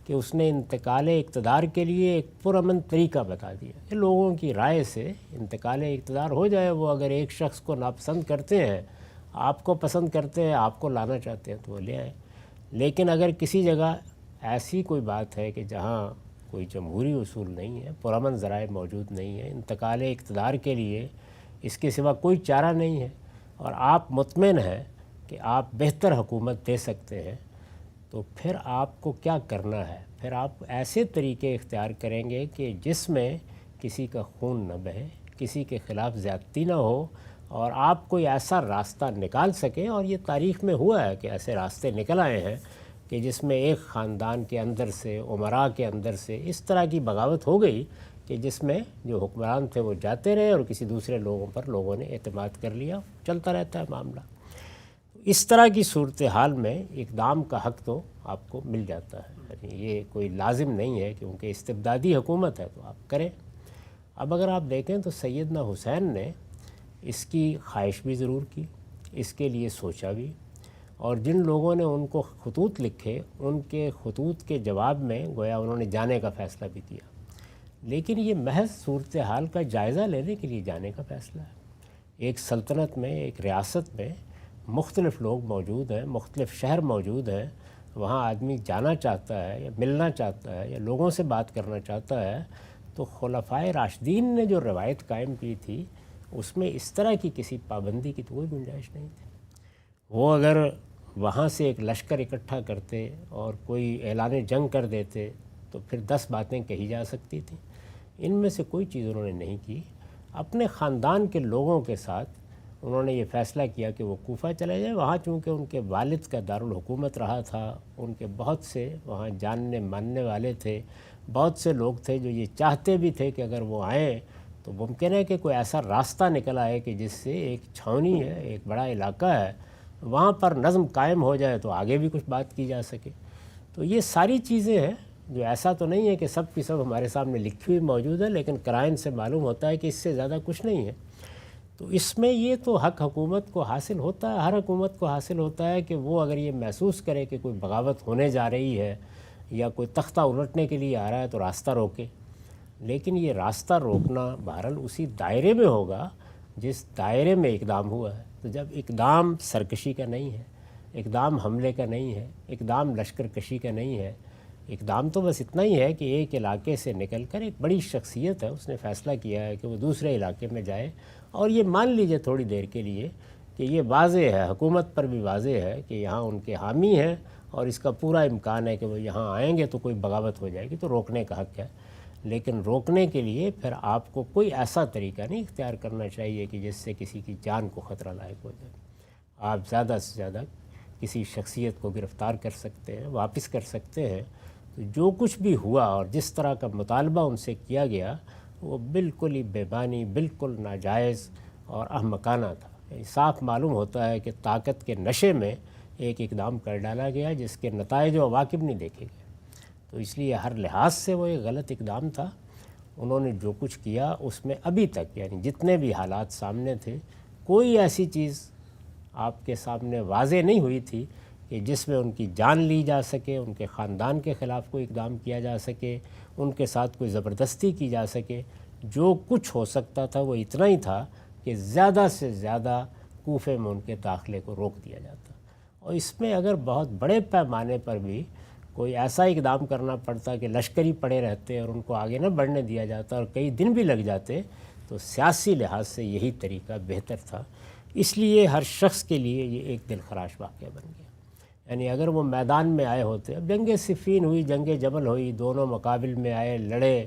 کہ اس نے انتقال اقتدار کے لیے ایک پرامن طریقہ بتا دیا کہ لوگوں کی رائے سے انتقال اقتدار ہو جائے۔ وہ اگر ایک شخص کو ناپسند کرتے ہیں، آپ کو پسند کرتے ہیں، آپ کو لانا چاہتے ہیں تو وہ لے آئیں۔ لیکن اگر کسی جگہ ایسی کوئی بات ہے کہ جہاں کوئی جمہوری اصول نہیں ہے، پرامن ذرائع موجود نہیں ہے، انتقال اقتدار کے لیے اس کے سوا کوئی چارہ نہیں ہے، اور آپ مطمئن ہیں کہ آپ بہتر حکومت دے سکتے ہیں، تو پھر آپ کو کیا کرنا ہے؟ پھر آپ ایسے طریقے اختیار کریں گے کہ جس میں کسی کا خون نہ بہے، کسی کے خلاف زیادتی نہ ہو، اور آپ کوئی ایسا راستہ نکال سکیں۔ اور یہ تاریخ میں ہوا ہے کہ ایسے راستے نکل آئے ہیں کہ جس میں ایک خاندان کے اندر سے، امراء کے اندر سے اس طرح کی بغاوت ہو گئی کہ جس میں جو حکمران تھے وہ جاتے رہے اور کسی دوسرے لوگوں پر لوگوں نے اعتماد کر لیا، چلتا رہتا ہے معاملہ۔ اس طرح کی صورتحال میں اقدام کا حق تو آپ کو مل جاتا ہے، یعنی یہ کوئی لازم نہیں ہے کیونکہ استبدادی حکومت ہے تو آپ کریں۔ اب اگر آپ دیکھیں تو سیدنا حسین نے اس کی خواہش بھی ضرور کی، اس کے لیے سوچا بھی، اور جن لوگوں نے ان کو خطوط لکھے ان کے خطوط کے جواب میں گویا انہوں نے جانے کا فیصلہ بھی کیا، لیکن یہ محض صورتحال کا جائزہ لینے کے لیے جانے کا فیصلہ ہے۔ ایک سلطنت میں، ایک ریاست میں مختلف لوگ موجود ہیں، مختلف شہر موجود ہیں، وہاں آدمی جانا چاہتا ہے یا ملنا چاہتا ہے یا لوگوں سے بات کرنا چاہتا ہے، تو خلفائے راشدین نے جو روایت قائم کی تھی اس میں اس طرح کی کسی پابندی کی تو کوئی گنجائش نہیں تھی۔ وہ اگر وہاں سے ایک لشکر اکٹھا کرتے اور کوئی اعلان جنگ کر دیتے تو پھر 10 باتیں کہی جا سکتی تھیں، ان میں سے کوئی چیز انہوں نے نہیں کی۔ اپنے خاندان کے لوگوں کے ساتھ انہوں نے یہ فیصلہ کیا کہ وہ کوفہ چلے جائیں، وہاں چونکہ ان کے والد کا دارالحکومت رہا تھا، ان کے بہت سے وہاں جاننے ماننے والے تھے، بہت سے لوگ تھے جو یہ چاہتے بھی تھے کہ اگر وہ آئیں تو ممکن ہے کہ کوئی ایسا راستہ نکل آئے کہ جس سے ایک چھاونی ہے، ایک بڑا علاقہ ہے، وہاں پر نظم قائم ہو جائے تو آگے بھی کچھ بات کی جا سکے. تو یہ ساری چیزیں ہیں جو ایسا تو نہیں ہے کہ سب کی سب ہمارے سامنے لکھی ہوئی موجود ہے، لیکن قرائن سے معلوم ہوتا ہے کہ اس سے زیادہ کچھ نہیں ہے. تو اس میں یہ تو حق حکومت کو حاصل ہوتا ہے، ہر حکومت کو حاصل ہوتا ہے کہ وہ اگر یہ محسوس کرے کہ کوئی بغاوت ہونے جا رہی ہے یا کوئی تختہ الٹنے کے لیے آ رہا ہے تو راستہ روکے. لیکن یہ راستہ روکنا بہرحال اسی دائرے میں ہوگا جس دائرے میں اقدام ہوا ہے. تو جب اقدام سرکشی کا نہیں ہے، اقدام حملے کا نہیں ہے، اقدام لشکر کشی کا نہیں ہے، اقدام تو بس اتنا ہی ہے کہ ایک علاقے سے نکل کر ایک بڑی شخصیت ہے، اس نے فیصلہ کیا ہے کہ وہ دوسرے علاقے میں جائے، اور یہ مان لیجئے تھوڑی دیر کے لیے کہ یہ واضح ہے، حکومت پر بھی واضح ہے کہ یہاں ان کے حامی ہیں اور اس کا پورا امکان ہے کہ وہ یہاں آئیں گے تو کوئی بغاوت ہو جائے گی، تو روکنے کا حق ہے. لیکن روکنے کے لیے پھر آپ کو کوئی ایسا طریقہ نہیں اختیار کرنا چاہیے کہ جس سے کسی کی جان کو خطرہ لاحق ہو جائے. آپ زیادہ سے زیادہ کسی شخصیت کو گرفتار کر سکتے ہیں، واپس کر سکتے ہیں. تو جو کچھ بھی ہوا اور جس طرح کا مطالبہ ان سے کیا گیا وہ بالکل ہی بے معنی، بالکل ناجائز اور احمقانہ تھا. صاف معلوم ہوتا ہے کہ طاقت کے نشے میں ایک اقدام کر ڈالا گیا جس کے نتائج و عواقب نہیں دیکھے گئے. تو اس لیے ہر لحاظ سے وہ ایک غلط اقدام تھا. انہوں نے جو کچھ کیا اس میں ابھی تک یعنی جتنے بھی حالات سامنے تھے کوئی ایسی چیز آپ کے سامنے واضح نہیں ہوئی تھی کہ جس میں ان کی جان لی جا سکے، ان کے خاندان کے خلاف کوئی اقدام کیا جا سکے، ان کے ساتھ کوئی زبردستی کی جا سکے. جو کچھ ہو سکتا تھا وہ اتنا ہی تھا کہ زیادہ سے زیادہ کوفے میں ان کے داخلے کو روک دیا جاتا. اور اس میں اگر بہت بڑے پیمانے پر بھی کوئی ایسا اقدام کرنا پڑتا کہ لشکری پڑے رہتے اور ان کو آگے نہ بڑھنے دیا جاتا اور کئی دن بھی لگ جاتے، تو سیاسی لحاظ سے یہی طریقہ بہتر تھا. اس لیے ہر شخص کے لیے یہ ایک دل خراش واقعہ بن گیا. یعنی اگر وہ میدان میں آئے ہوتے، اب جنگ صفین ہوئی، جنگ جمل ہوئی، دونوں مقابل میں آئے، لڑے،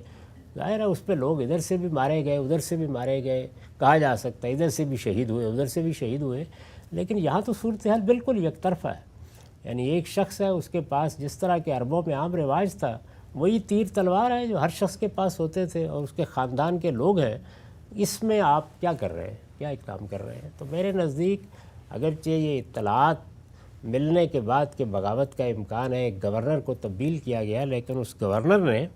ظاہر ہے اس پہ لوگ ادھر سے بھی مارے گئے، ادھر سے بھی مارے گئے، کہا جا سکتا ہے ادھر سے بھی شہید ہوئے، ادھر سے بھی شہید ہوئے. لیکن یہاں تو صورتحال بالکل یک طرفہ ہے. یعنی ایک شخص ہے، اس کے پاس جس طرح کے عربوں میں عام رواج تھا وہی تیر تلوار ہے جو ہر شخص کے پاس ہوتے تھے، اور اس کے خاندان کے لوگ ہیں. اس میں آپ کیا کر رہے ہیں، کیا اقدام کر رہے ہیں؟ تو میرے نزدیک اگرچہ یہ اطلاعات ملنے کے بعد کہ بغاوت کا امکان ہے، ایک گورنر کو تبدیل کیا گیا، لیکن اس گورنر نے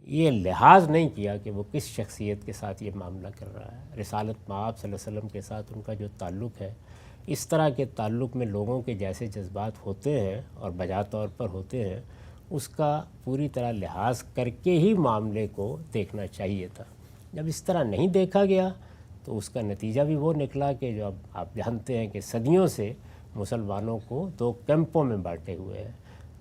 یہ لحاظ نہیں کیا کہ وہ کس شخصیت کے ساتھ یہ معاملہ کر رہا ہے. رسالت مآب صلی اللہ علیہ وسلم کے ساتھ ان کا جو تعلق ہے، اس طرح کے تعلق میں لوگوں کے جیسے جذبات ہوتے ہیں اور بجا طور پر ہوتے ہیں، اس کا پوری طرح لحاظ کر کے ہی معاملے کو دیکھنا چاہیے تھا. جب اس طرح نہیں دیکھا گیا تو اس کا نتیجہ بھی وہ نکلا کہ جو اب آپ جانتے ہیں کہ صدیوں سے مسلمانوں کو دو کیمپوں میں بانٹے ہوئے ہیں.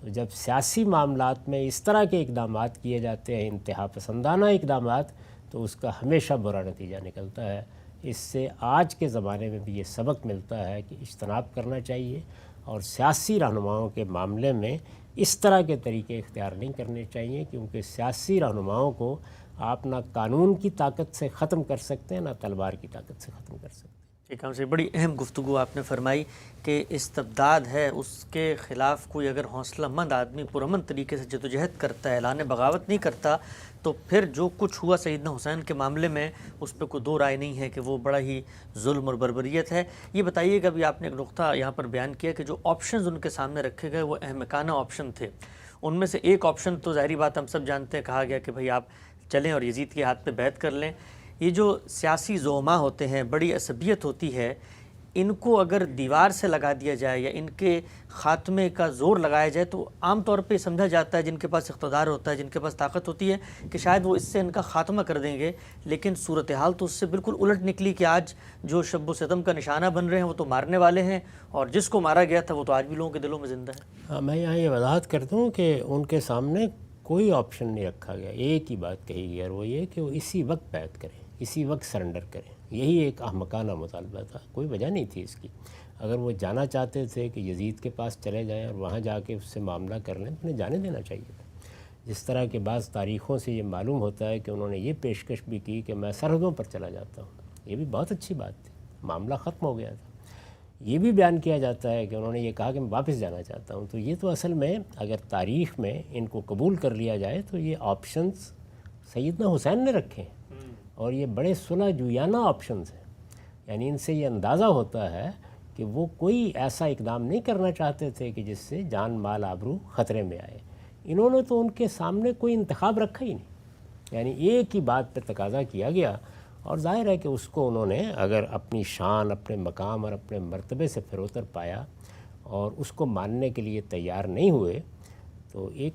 تو جب سیاسی معاملات میں اس طرح کے اقدامات کیے جاتے ہیں، انتہا پسندانہ اقدامات، تو اس کا ہمیشہ برا نتیجہ نکلتا ہے. اس سے آج کے زمانے میں بھی یہ سبق ملتا ہے کہ اجتناب کرنا چاہیے اور سیاسی رہنماؤں کے معاملے میں اس طرح کے طریقے اختیار نہیں کرنے چاہیے، کیونکہ سیاسی رہنماؤں کو آپ نہ قانون کی طاقت سے ختم کر سکتے ہیں، نہ تلوار کی طاقت سے ختم کر سکتے ہیں. ٹھیک ہے، بڑی اہم گفتگو آپ نے فرمائی کہ استبداد ہے، اس کے خلاف کوئی اگر حوصلہ مند آدمی پرامن طریقے سے جدوجہد کرتا ہے، اعلان بغاوت نہیں کرتا، تو پھر جو کچھ ہوا سیدنا حسین کے معاملے میں اس پہ کوئی دو رائے نہیں ہے کہ وہ بڑا ہی ظلم اور بربریت ہے. یہ بتائیے کہ ابھی آپ نے ایک نقطہ یہاں پر بیان کیا کہ جو آپشنز ان کے سامنے رکھے گئے وہ احمقانہ آپشن تھے. ان میں سے ایک آپشن تو ظاہری بات ہم سب جانتے ہیں، کہا گیا کہ بھئی آپ چلیں اور یزید کے ہاتھ پہ بیعت کر لیں. یہ جو سیاسی زعماء ہوتے ہیں، بڑی عصبیت ہوتی ہے، ان کو اگر دیوار سے لگا دیا جائے یا ان کے خاتمے کا زور لگایا جائے تو عام طور پہ سمجھا جاتا ہے جن کے پاس اقتدار ہوتا ہے، جن کے پاس طاقت ہوتی ہے، کہ شاید وہ اس سے ان کا خاتمہ کر دیں گے. لیکن صورتحال تو اس سے بالکل الٹ نکلی کہ آج جو شب و ستم کا نشانہ بن رہے ہیں وہ تو مارنے والے ہیں، اور جس کو مارا گیا تھا وہ تو آج بھی لوگوں کے دلوں میں زندہ ہے. میں یہاں یہ وضاحت کرتا ہوں کہ ان کے سامنے کوئی آپشن نہیں رکھا گیا، ایک ہی بات کہی گئی اور وہ یہ کہ وہ اسی وقت بیعت کریں، اسی وقت سرنڈر کریں. یہی ایک احمقانہ مطالبہ تھا، کوئی وجہ نہیں تھی اس کی. اگر وہ جانا چاہتے تھے کہ یزید کے پاس چلے جائیں اور وہاں جا کے اس سے معاملہ کر لیں، تو انہیں جانے دینا چاہیے تھا. جس طرح کے بعض تاریخوں سے یہ معلوم ہوتا ہے کہ انہوں نے یہ پیشکش بھی کی کہ میں سرحدوں پر چلا جاتا ہوں، یہ بھی بہت اچھی بات تھی، معاملہ ختم ہو گیا تھا. یہ بھی بیان کیا جاتا ہے کہ انہوں نے یہ کہا کہ میں واپس جانا چاہتا ہوں. تو یہ تو اصل میں اگر تاریخ میں ان کو قبول کر لیا جائے تو یہ آپشنز سیدنا حسین نے رکھے ہیں، اور یہ بڑے صلح جویانہ آپشنز ہیں. یعنی ان سے یہ اندازہ ہوتا ہے کہ وہ کوئی ایسا اقدام نہیں کرنا چاہتے تھے کہ جس سے جان مال آبرو خطرے میں آئے۔ انہوں نے تو ان کے سامنے کوئی انتخاب رکھا ہی نہیں، یعنی ایک ہی بات پہ تقاضا کیا گیا، اور ظاہر ہے کہ اس کو انہوں نے اگر اپنی شان، اپنے مقام اور اپنے مرتبے سے فروتر پایا اور اس کو ماننے کے لیے تیار نہیں ہوئے، تو ایک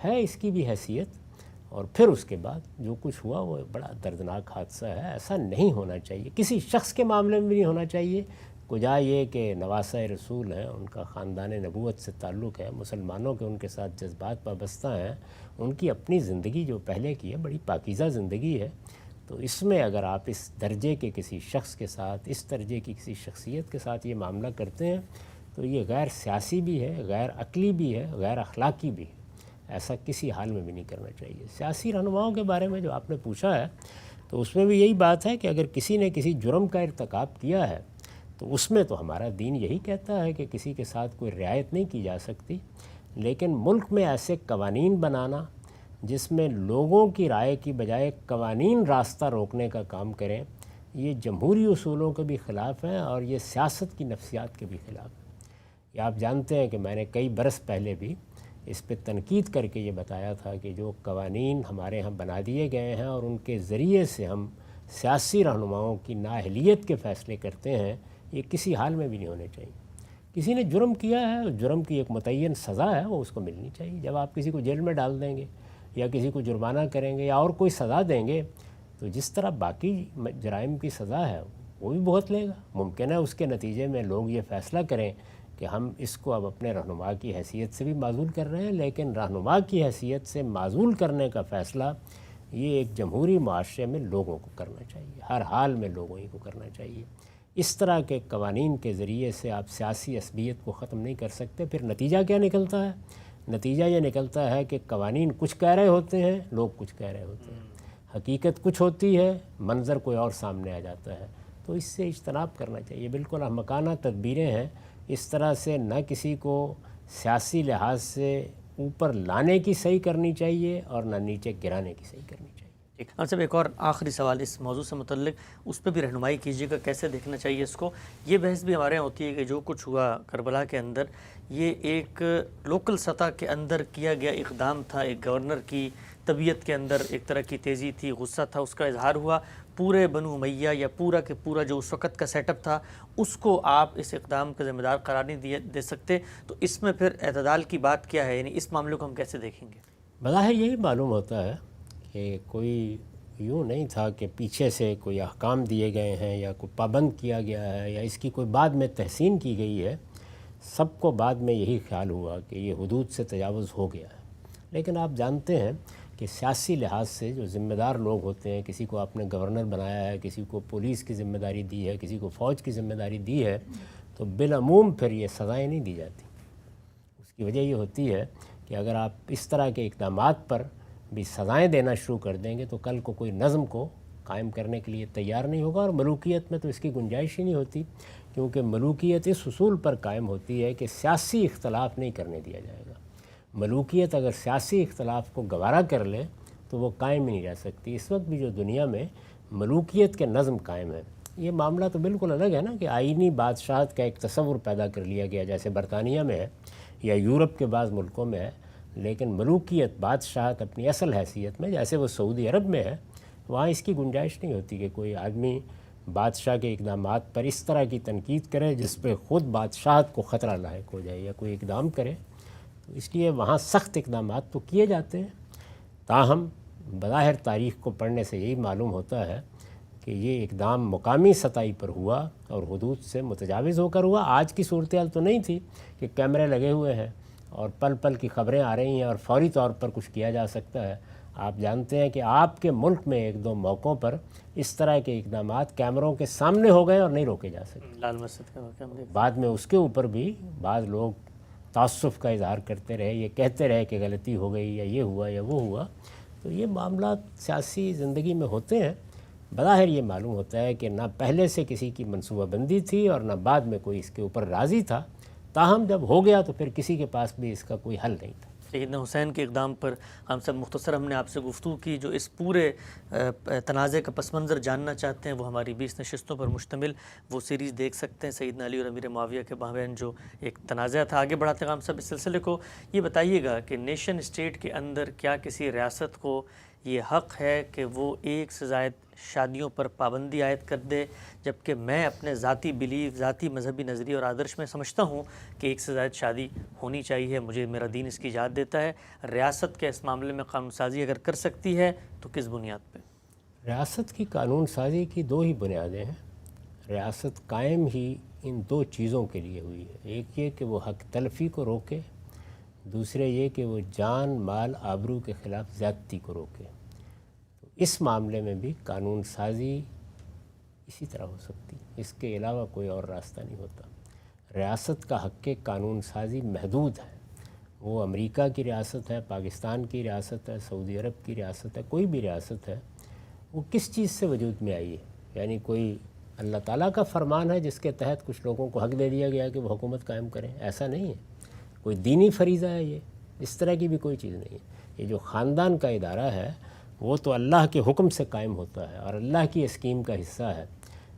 ہے اس کی بھی حیثیت۔ اور پھر اس کے بعد جو کچھ ہوا وہ بڑا دردناک حادثہ ہے، ایسا نہیں ہونا چاہیے، کسی شخص کے معاملے میں بھی نہیں ہونا چاہیے۔ کجا یہ کہ نواسہ رسول ہیں، ان کا خاندان نبوت سے تعلق ہے، مسلمانوں کے ان کے ساتھ جذبات وابستہ ہیں، ان کی اپنی زندگی جو پہلے کی ہے بڑی پاکیزہ زندگی ہے، تو اس میں اگر آپ اس درجے کے کسی شخص کے ساتھ، اس درجے کی کسی شخصیت کے ساتھ یہ معاملہ کرتے ہیں تو یہ غیر سیاسی بھی ہے، غیر عقلی بھی ہے، غیر اخلاقی بھی ہے، ایسا کسی حال میں بھی نہیں کرنا چاہیے۔ سیاسی رہنماؤں کے بارے میں جو آپ نے پوچھا ہے تو اس میں بھی یہی بات ہے کہ اگر کسی نے کسی جرم کا ارتکاب کیا ہے تو اس میں تو ہمارا دین یہی کہتا ہے کہ کسی کے ساتھ کوئی رعایت نہیں کی جا سکتی، لیکن ملک میں ایسے قوانین بنانا جس میں لوگوں کی رائے کی بجائے قوانین راستہ روکنے کا کام کریں، یہ جمہوری اصولوں کے بھی خلاف ہیں اور یہ سیاست کی نفسیات کے بھی خلاف ہیں۔ یہ آپ جانتے ہیں کہ میں نے کئی برس پہلے بھی اس پہ تنقید کر کے یہ بتایا تھا کہ جو قوانین ہمارے ہاں بنا دیے گئے ہیں اور ان کے ذریعے سے ہم سیاسی رہنماؤں کی نااہلیت کے فیصلے کرتے ہیں، یہ کسی حال میں بھی نہیں ہونے چاہیے۔ کسی نے جرم کیا ہے، جرم کی ایک متعین سزا ہے، وہ اس کو ملنی چاہیے۔ جب آپ کسی کو جیل میں ڈال دیں گے یا کسی کو جرمانہ کریں گے یا اور کوئی سزا دیں گے تو جس طرح باقی جرائم کی سزا ہے وہ بھی بہت لے گا۔ ممکن ہے اس کے نتیجے میں لوگ یہ فیصلہ کریں کہ ہم اس کو اب اپنے رہنما کی حیثیت سے بھی معزول کر رہے ہیں، لیکن رہنما کی حیثیت سے معزول کرنے کا فیصلہ یہ ایک جمہوری معاشرے میں لوگوں کو کرنا چاہیے، ہر حال میں لوگوں ہی کو کرنا چاہیے۔ اس طرح کے قوانین کے ذریعے سے آپ سیاسی عصبیت کو ختم نہیں کر سکتے۔ پھر نتیجہ کیا نکلتا ہے؟ نتیجہ یہ نکلتا ہے کہ قوانین کچھ کہہ رہے ہوتے ہیں، لوگ کچھ کہہ رہے ہوتے ہیں، حقیقت کچھ ہوتی ہے، منظر کوئی اور سامنے آ جاتا ہے۔ تو اس سے اجتناب کرنا چاہیے۔ بالکل احمقانہ تدبیریں ہیں، اس طرح سے نہ کسی کو سیاسی لحاظ سے اوپر لانے کی صحیح کرنی چاہیے اور نہ نیچے گرانے کی صحیح کرنی چاہیے۔ صاحب ایک اور آخری سوال اس موضوع سے متعلق، اس پہ بھی رہنمائی کیجیے گا، کیسے دیکھنا چاہیے اس کو۔ یہ بحث بھی ہمارے یہاں ہوتی ہے کہ جو کچھ ہوا کربلا کے اندر یہ ایک لوکل سطح کے اندر کیا گیا اقدام تھا، ایک گورنر کی طبیعت کے اندر ایک طرح کی تیزی تھی، غصہ تھا، اس کا اظہار ہوا۔ پورے بنو امیہ یا پورا کے پورا جو اس وقت کا سیٹ اپ تھا اس کو آپ اس اقدام کا ذمہ دار قرار نہیں دے سکتے، تو اس میں پھر اعتدال کی بات کیا ہے؟ یعنی اس معاملے کو ہم کیسے دیکھیں گے؟ بظاہر یہی معلوم ہوتا ہے کہ کوئی یوں نہیں تھا کہ پیچھے سے کوئی احکام دیے گئے ہیں یا کوئی پابند کیا گیا ہے یا اس کی کوئی بعد میں تحسین کی گئی ہے۔ سب کو بعد میں یہی خیال ہوا کہ یہ حدود سے تجاوز ہو گیا ہے، لیکن آپ جانتے ہیں کہ سیاسی لحاظ سے جو ذمہ دار لوگ ہوتے ہیں، کسی کو آپ نے گورنر بنایا ہے، کسی کو پولیس کی ذمہ داری دی ہے، کسی کو فوج کی ذمہ داری دی ہے، تو بالعموم پھر یہ سزائیں نہیں دی جاتی۔ اس کی وجہ یہ ہوتی ہے کہ اگر آپ اس طرح کے اقدامات پر بھی سزائیں دینا شروع کر دیں گے تو کل کو کوئی نظم کو قائم کرنے کے لیے تیار نہیں ہوگا، اور ملوکیت میں تو اس کی گنجائش ہی نہیں ہوتی، کیونکہ ملوکیت اس اصول پر قائم ہوتی ہے کہ سیاسی اختلاف نہیں کرنے دیا جائے گا۔ ملوکیت اگر سیاسی اختلاف کو گوارا کر لے تو وہ قائم ہی نہیں رہ سکتی۔ اس وقت بھی جو دنیا میں ملوکیت کے نظم قائم ہے، یہ معاملہ تو بالکل الگ ہے نا کہ آئینی بادشاہت کا ایک تصور پیدا کر لیا گیا جیسے برطانیہ میں ہے یا یورپ کے بعض ملکوں میں ہے، لیکن ملوکیت بادشاہت اپنی اصل حیثیت میں جیسے وہ سعودی عرب میں ہے، وہاں اس کی گنجائش نہیں ہوتی کہ کوئی آدمی بادشاہ کے اقدامات پر اس طرح کی تنقید کرے جس پہ خود بادشاہت کو خطرہ لاحق ہو جائے یا کوئی اقدام کرے۔ تو اس لیے وہاں سخت اقدامات تو کیے جاتے ہیں، تاہم بظاہر تاریخ کو پڑھنے سے یہی معلوم ہوتا ہے کہ یہ اقدام مقامی سطح پر ہوا اور حدود سے متجاوز ہو کر ہوا۔ آج کی صورتحال تو نہیں تھی کہ کیمرے لگے ہوئے ہیں اور پل پل کی خبریں آ رہی ہیں اور فوری طور پر کچھ کیا جا سکتا ہے۔ آپ جانتے ہیں کہ آپ کے ملک میں ایک دو موقعوں پر اس طرح کے اقدامات کیمروں کے سامنے ہو گئے اور نہیں روکے جا سکتے۔ لال مسجد کا واقعہ ہم بعد میں اس کے اوپر بھی بعض لوگ تعصب کا اظہار کرتے رہے، یہ کہتے رہے کہ غلطی ہو گئی یا یہ ہوا یا وہ ہوا۔ تو یہ معاملات سیاسی زندگی میں ہوتے ہیں۔ بظاہر یہ معلوم ہوتا ہے کہ نہ پہلے سے کسی کی منصوبہ بندی تھی اور نہ بعد میں کوئی اس کے اوپر راضی تھا، تاہم جب ہو گیا تو پھر کسی کے پاس بھی اس کا کوئی حل نہیں تھا۔ سیدنا حسین کے اقدام پر ہم سب مختصر ہم نے آپ سے گفتگو کی. جو اس پورے تنازع کا پس منظر جاننا چاہتے ہیں وہ ہماری 20 نشستوں پر مشتمل وہ سیریز دیکھ سکتے ہیں, سیدنا علی اور امیر معاویہ کے مابین جو ایک تنازع تھا. آگے بڑھاتے ہیں ہم سب اس سلسلے کو. یہ بتائیے گا کہ نیشن اسٹیٹ کے اندر کیا کسی ریاست کو یہ حق ہے کہ وہ ایک سے زائد شادیوں پر پابندی عائد کر دے, جبکہ میں اپنے ذاتی بلیف, ذاتی مذہبی نظریے اور آدرش میں سمجھتا ہوں کہ ایک سے زائد شادی ہونی چاہیے, مجھے میرا دین اس کی اجازت دیتا ہے. ریاست کے اس معاملے میں قانون سازی اگر کر سکتی ہے تو کس بنیاد پہ؟ ریاست کی قانون سازی کی دو ہی بنیادیں ہیں. ریاست قائم ہی ان دو چیزوں کے لیے ہوئی ہے. ایک یہ کہ وہ حق تلفی کو روکے, دوسرے یہ کہ وہ جان مال آبرو کے خلاف زیادتی کو روکے. تو اس معاملے میں بھی قانون سازی اسی طرح ہو سکتی, اس کے علاوہ کوئی اور راستہ نہیں ہوتا. ریاست کا حق قانون سازی محدود ہے. وہ امریکہ کی ریاست ہے, پاکستان کی ریاست ہے, سعودی عرب کی ریاست ہے, کوئی بھی ریاست ہے, وہ کس چیز سے وجود میں آئی ہے؟ یعنی کوئی اللہ تعالیٰ کا فرمان ہے جس کے تحت کچھ لوگوں کو حق دے دیا گیا کہ وہ حکومت قائم کریں؟ ایسا نہیں ہے. کوئی دینی فریضہ ہے یہ, اس طرح کی بھی کوئی چیز نہیں ہے. یہ جو خاندان کا ادارہ ہے وہ تو اللہ کے حکم سے قائم ہوتا ہے اور اللہ کی اسکیم کا حصہ ہے,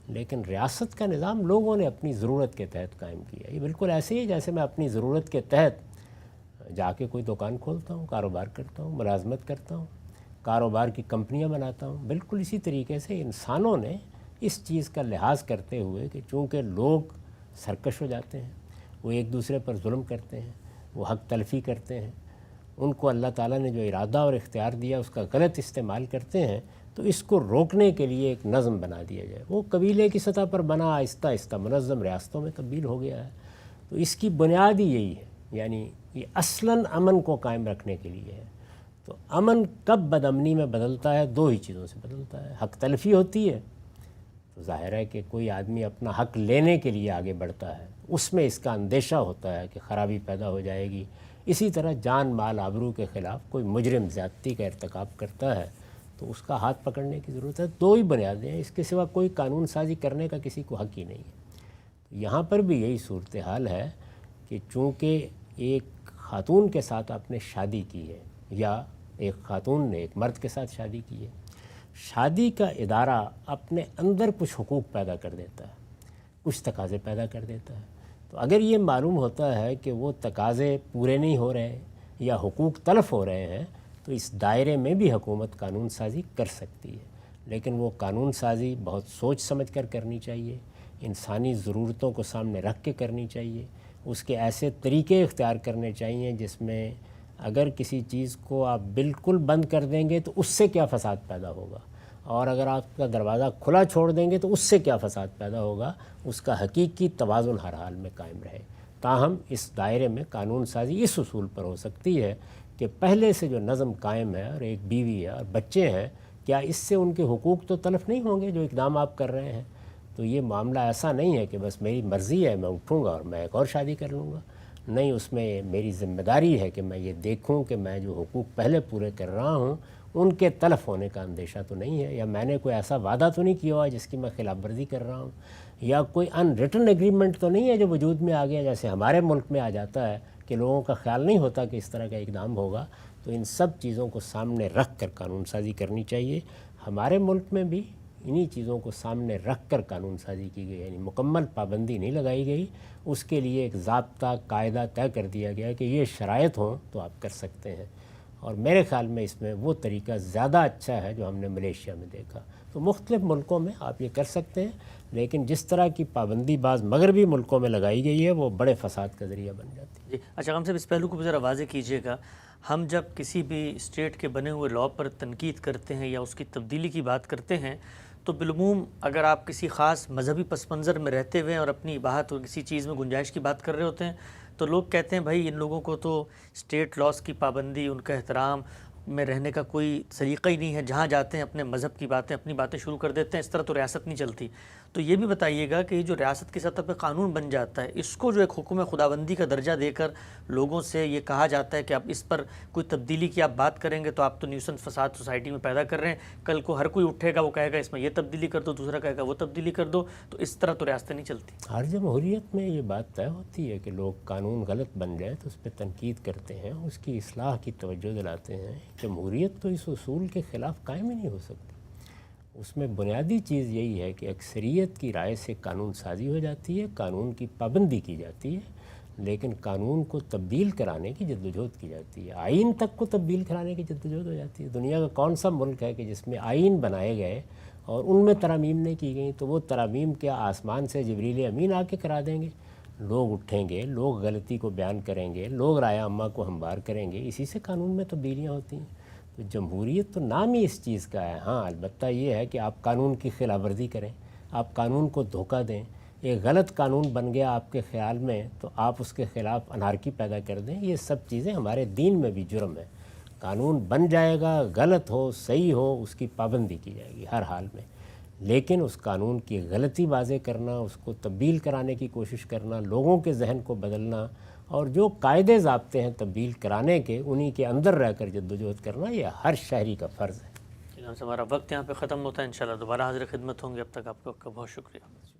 لیکن ریاست کا نظام لوگوں نے اپنی ضرورت کے تحت قائم کیا. یہ بالکل ایسے ہی جیسے میں اپنی ضرورت کے تحت جا کے کوئی دکان کھولتا ہوں, کاروبار کرتا ہوں, ملازمت کرتا ہوں, کاروبار کی کمپنیاں بناتا ہوں. بالکل اسی طریقے سے انسانوں نے اس چیز کا لحاظ کرتے ہوئے کہ چونکہ لوگ سرکش ہو جاتے ہیں, وہ ایک دوسرے پر ظلم کرتے ہیں, وہ حق تلفی کرتے ہیں, ان کو اللہ تعالیٰ نے جو ارادہ اور اختیار دیا اس کا غلط استعمال کرتے ہیں, تو اس کو روکنے کے لیے ایک نظم بنا دیا جائے. وہ قبیلے کی سطح پر بنا, آہستہ آہستہ منظم ریاستوں میں تبدیل ہو گیا ہے. تو اس کی بنیاد ہی یہی ہے, یعنی یہ اصلاً امن کو قائم رکھنے کے لیے ہے. تو امن کب بد امنی میں بدلتا ہے؟ دو ہی چیزوں سے بدلتا ہے. حق تلفی ہوتی ہے تو ظاہر ہے کہ کوئی آدمی اپنا حق لینے کے لیے آگے بڑھتا ہے, اس میں اس کا اندیشہ ہوتا ہے کہ خرابی پیدا ہو جائے گی. اسی طرح جان مال آبرو کے خلاف کوئی مجرم زیادتی کا ارتکاب کرتا ہے تو اس کا ہاتھ پکڑنے کی ضرورت ہے. دو ہی بنیادیں ہیں, اس کے سوا کوئی قانون سازی کرنے کا کسی کو حق ہی نہیں ہے. تو یہاں پر بھی یہی صورتحال ہے کہ چونکہ ایک خاتون کے ساتھ آپ نے شادی کی ہے یا ایک خاتون نے ایک مرد کے ساتھ شادی کی ہے, شادی کا ادارہ اپنے اندر کچھ حقوق پیدا کر دیتا ہے, کچھ تقاضے پیدا کر دیتا ہے. تو اگر یہ معلوم ہوتا ہے کہ وہ تقاضے پورے نہیں ہو رہے یا حقوق تلف ہو رہے ہیں تو اس دائرے میں بھی حکومت قانون سازی کر سکتی ہے. لیکن وہ قانون سازی بہت سوچ سمجھ کر کرنی چاہیے, انسانی ضرورتوں کو سامنے رکھ کے کرنی چاہیے. اس کے ایسے طریقے اختیار کرنے چاہیے جس میں اگر کسی چیز کو آپ بالکل بند کر دیں گے تو اس سے کیا فساد پیدا ہوگا, اور اگر آپ کا دروازہ کھلا چھوڑ دیں گے تو اس سے کیا فساد پیدا ہوگا, اس کا حقیقی توازن ہر حال میں قائم رہے. تاہم اس دائرے میں قانون سازی اس اصول پر ہو سکتی ہے کہ پہلے سے جو نظم قائم ہے اور ایک بیوی ہے اور بچے ہیں, کیا اس سے ان کے حقوق تو تلف نہیں ہوں گے جو اقدام آپ کر رہے ہیں؟ تو یہ معاملہ ایسا نہیں ہے کہ بس میری مرضی ہے میں اٹھوں گا اور میں ایک اور شادی کر لوں گا. نہیں, اس میں میری ذمہ داری ہے کہ میں یہ دیکھوں کہ میں جو حقوق پہلے پورے کر رہا ہوں ان کے تلف ہونے کا اندیشہ تو نہیں ہے, یا میں نے کوئی ایسا وعدہ تو نہیں کیا ہوا جس کی میں خلاف ورزی کر رہا ہوں, یا کوئی ان ریٹن ایگریمنٹ تو نہیں ہے جو وجود میں آ گیا جیسے ہمارے ملک میں آ جاتا ہے کہ لوگوں کا خیال نہیں ہوتا کہ اس طرح کا اقدام ہوگا. تو ان سب چیزوں کو سامنے رکھ کر قانون سازی کرنی چاہیے. ہمارے ملک میں بھی انہی چیزوں کو سامنے رکھ کر قانون سازی کی گئی, یعنی مکمل پابندی نہیں لگائی گئی. اس کے لیے ایک ضابطہ قاعدہ طے کر دیا گیا کہ یہ شرائط ہوں تو آپ کر سکتے ہیں, اور میرے خیال میں اس میں وہ طریقہ زیادہ اچھا ہے جو ہم نے ملیشیا میں دیکھا. تو مختلف ملکوں میں آپ یہ کر سکتے ہیں, لیکن جس طرح کی پابندی بعض مغربی ملکوں میں لگائی گئی ہے وہ بڑے فساد کا ذریعہ بن جاتی ہے. جی اچھا, ہم صاحب اس پہلو کو بھی ذرا واضح کیجیے گا. ہم جب کسی بھی اسٹیٹ کے بنے ہوئے لاء پر تنقید کرتے ہیں یا اس کی تبدیلی کی بات کرتے ہیں تو بالعموم اگر آپ کسی خاص مذہبی پس منظر میں رہتے ہوئے اور اپنی بات اور کسی چیز میں گنجائش کی بات کر رہے ہوتے ہیں تو لوگ کہتے ہیں بھائی ان لوگوں کو تو اسٹیٹ لاس کی پابندی, ان کا احترام میں رہنے کا کوئی سلیقہ ہی نہیں ہے, جہاں جاتے ہیں اپنے مذہب کی باتیں اپنی باتیں شروع کر دیتے ہیں, اس طرح تو ریاست نہیں چلتی. تو یہ بھی بتائیے گا کہ جو ریاست کی سطح پہ قانون بن جاتا ہے، اس کو جو ایک حکم خداوندی کا درجہ دے کر لوگوں سے یہ کہا جاتا ہے کہ اب اس پر کوئی تبدیلی کی آپ بات کریں گے تو آپ تو نیوسنس فساد سوسائٹی میں پیدا کر رہے ہیں، کل کو ہر کوئی اٹھے گا وہ کہے گا اس میں یہ تبدیلی کر دو، دوسرا کہے گا وہ تبدیلی کر دو، تو اس طرح تو ریاستیں نہیں چلتی۔ ہر جمہوریت میں یہ بات طے ہوتی ہے کہ لوگ قانون غلط بن جائے تو اس پہ تنقید کرتے ہیں، اس کی اصلاح کی توجہ دلاتے ہیں۔ جمہوریت تو اس اصول کے خلاف قائم ہی نہیں ہو سکتی۔ اس میں بنیادی چیز یہی ہے کہ اکثریت کی رائے سے قانون سازی ہو جاتی ہے، قانون کی پابندی کی جاتی ہے، لیکن قانون کو تبدیل کرانے کی جدوجہد کی جاتی ہے، آئین تک کو تبدیل کرانے کی جدوجہد ہو جاتی ہے۔ دنیا کا کون سا ملک ہے کہ جس میں آئین بنائے گئے اور ان میں ترامیم نہیں کی گئیں؟ تو وہ ترامیم کیا آسمان سے جبریل امین آ کے کرا دیں گے؟ لوگ اٹھیں گے، لوگ غلطی کو بیان کریں گے، لوگ رائے عامہ کو ہموار کریں گے، اسی سے قانون میں تبدیلیاں ہوتی ہیں۔ تو جمہوریت تو نام ہی اس چیز کا ہے۔ ہاں البتہ یہ ہے کہ آپ قانون کی خلاف ورزی کریں، آپ قانون کو دھوکہ دیں، ایک غلط قانون بن گیا آپ کے خیال میں تو آپ اس کے خلاف انارکی پیدا کر دیں، یہ سب چیزیں ہمارے دین میں بھی جرم ہے۔ قانون بن جائے گا، غلط ہو صحیح ہو، اس کی پابندی کی جائے گی ہر حال میں، لیکن اس قانون کی غلطی واضح کرنا، اس کو تبدیل کرانے کی کوشش کرنا، لوگوں کے ذہن کو بدلنا اور جو قاعدے ضابطے ہیں تبدیل کرانے کے، انہی کے اندر رہ کر جدوجہد کرنا، یہ ہر شہری کا فرض ہے۔ ہمارا وقت یہاں پہ ختم ہوتا ہے، انشاءاللہ دوبارہ حاضر خدمت ہوں گے، اب تک آپ کا بہت شکریہ۔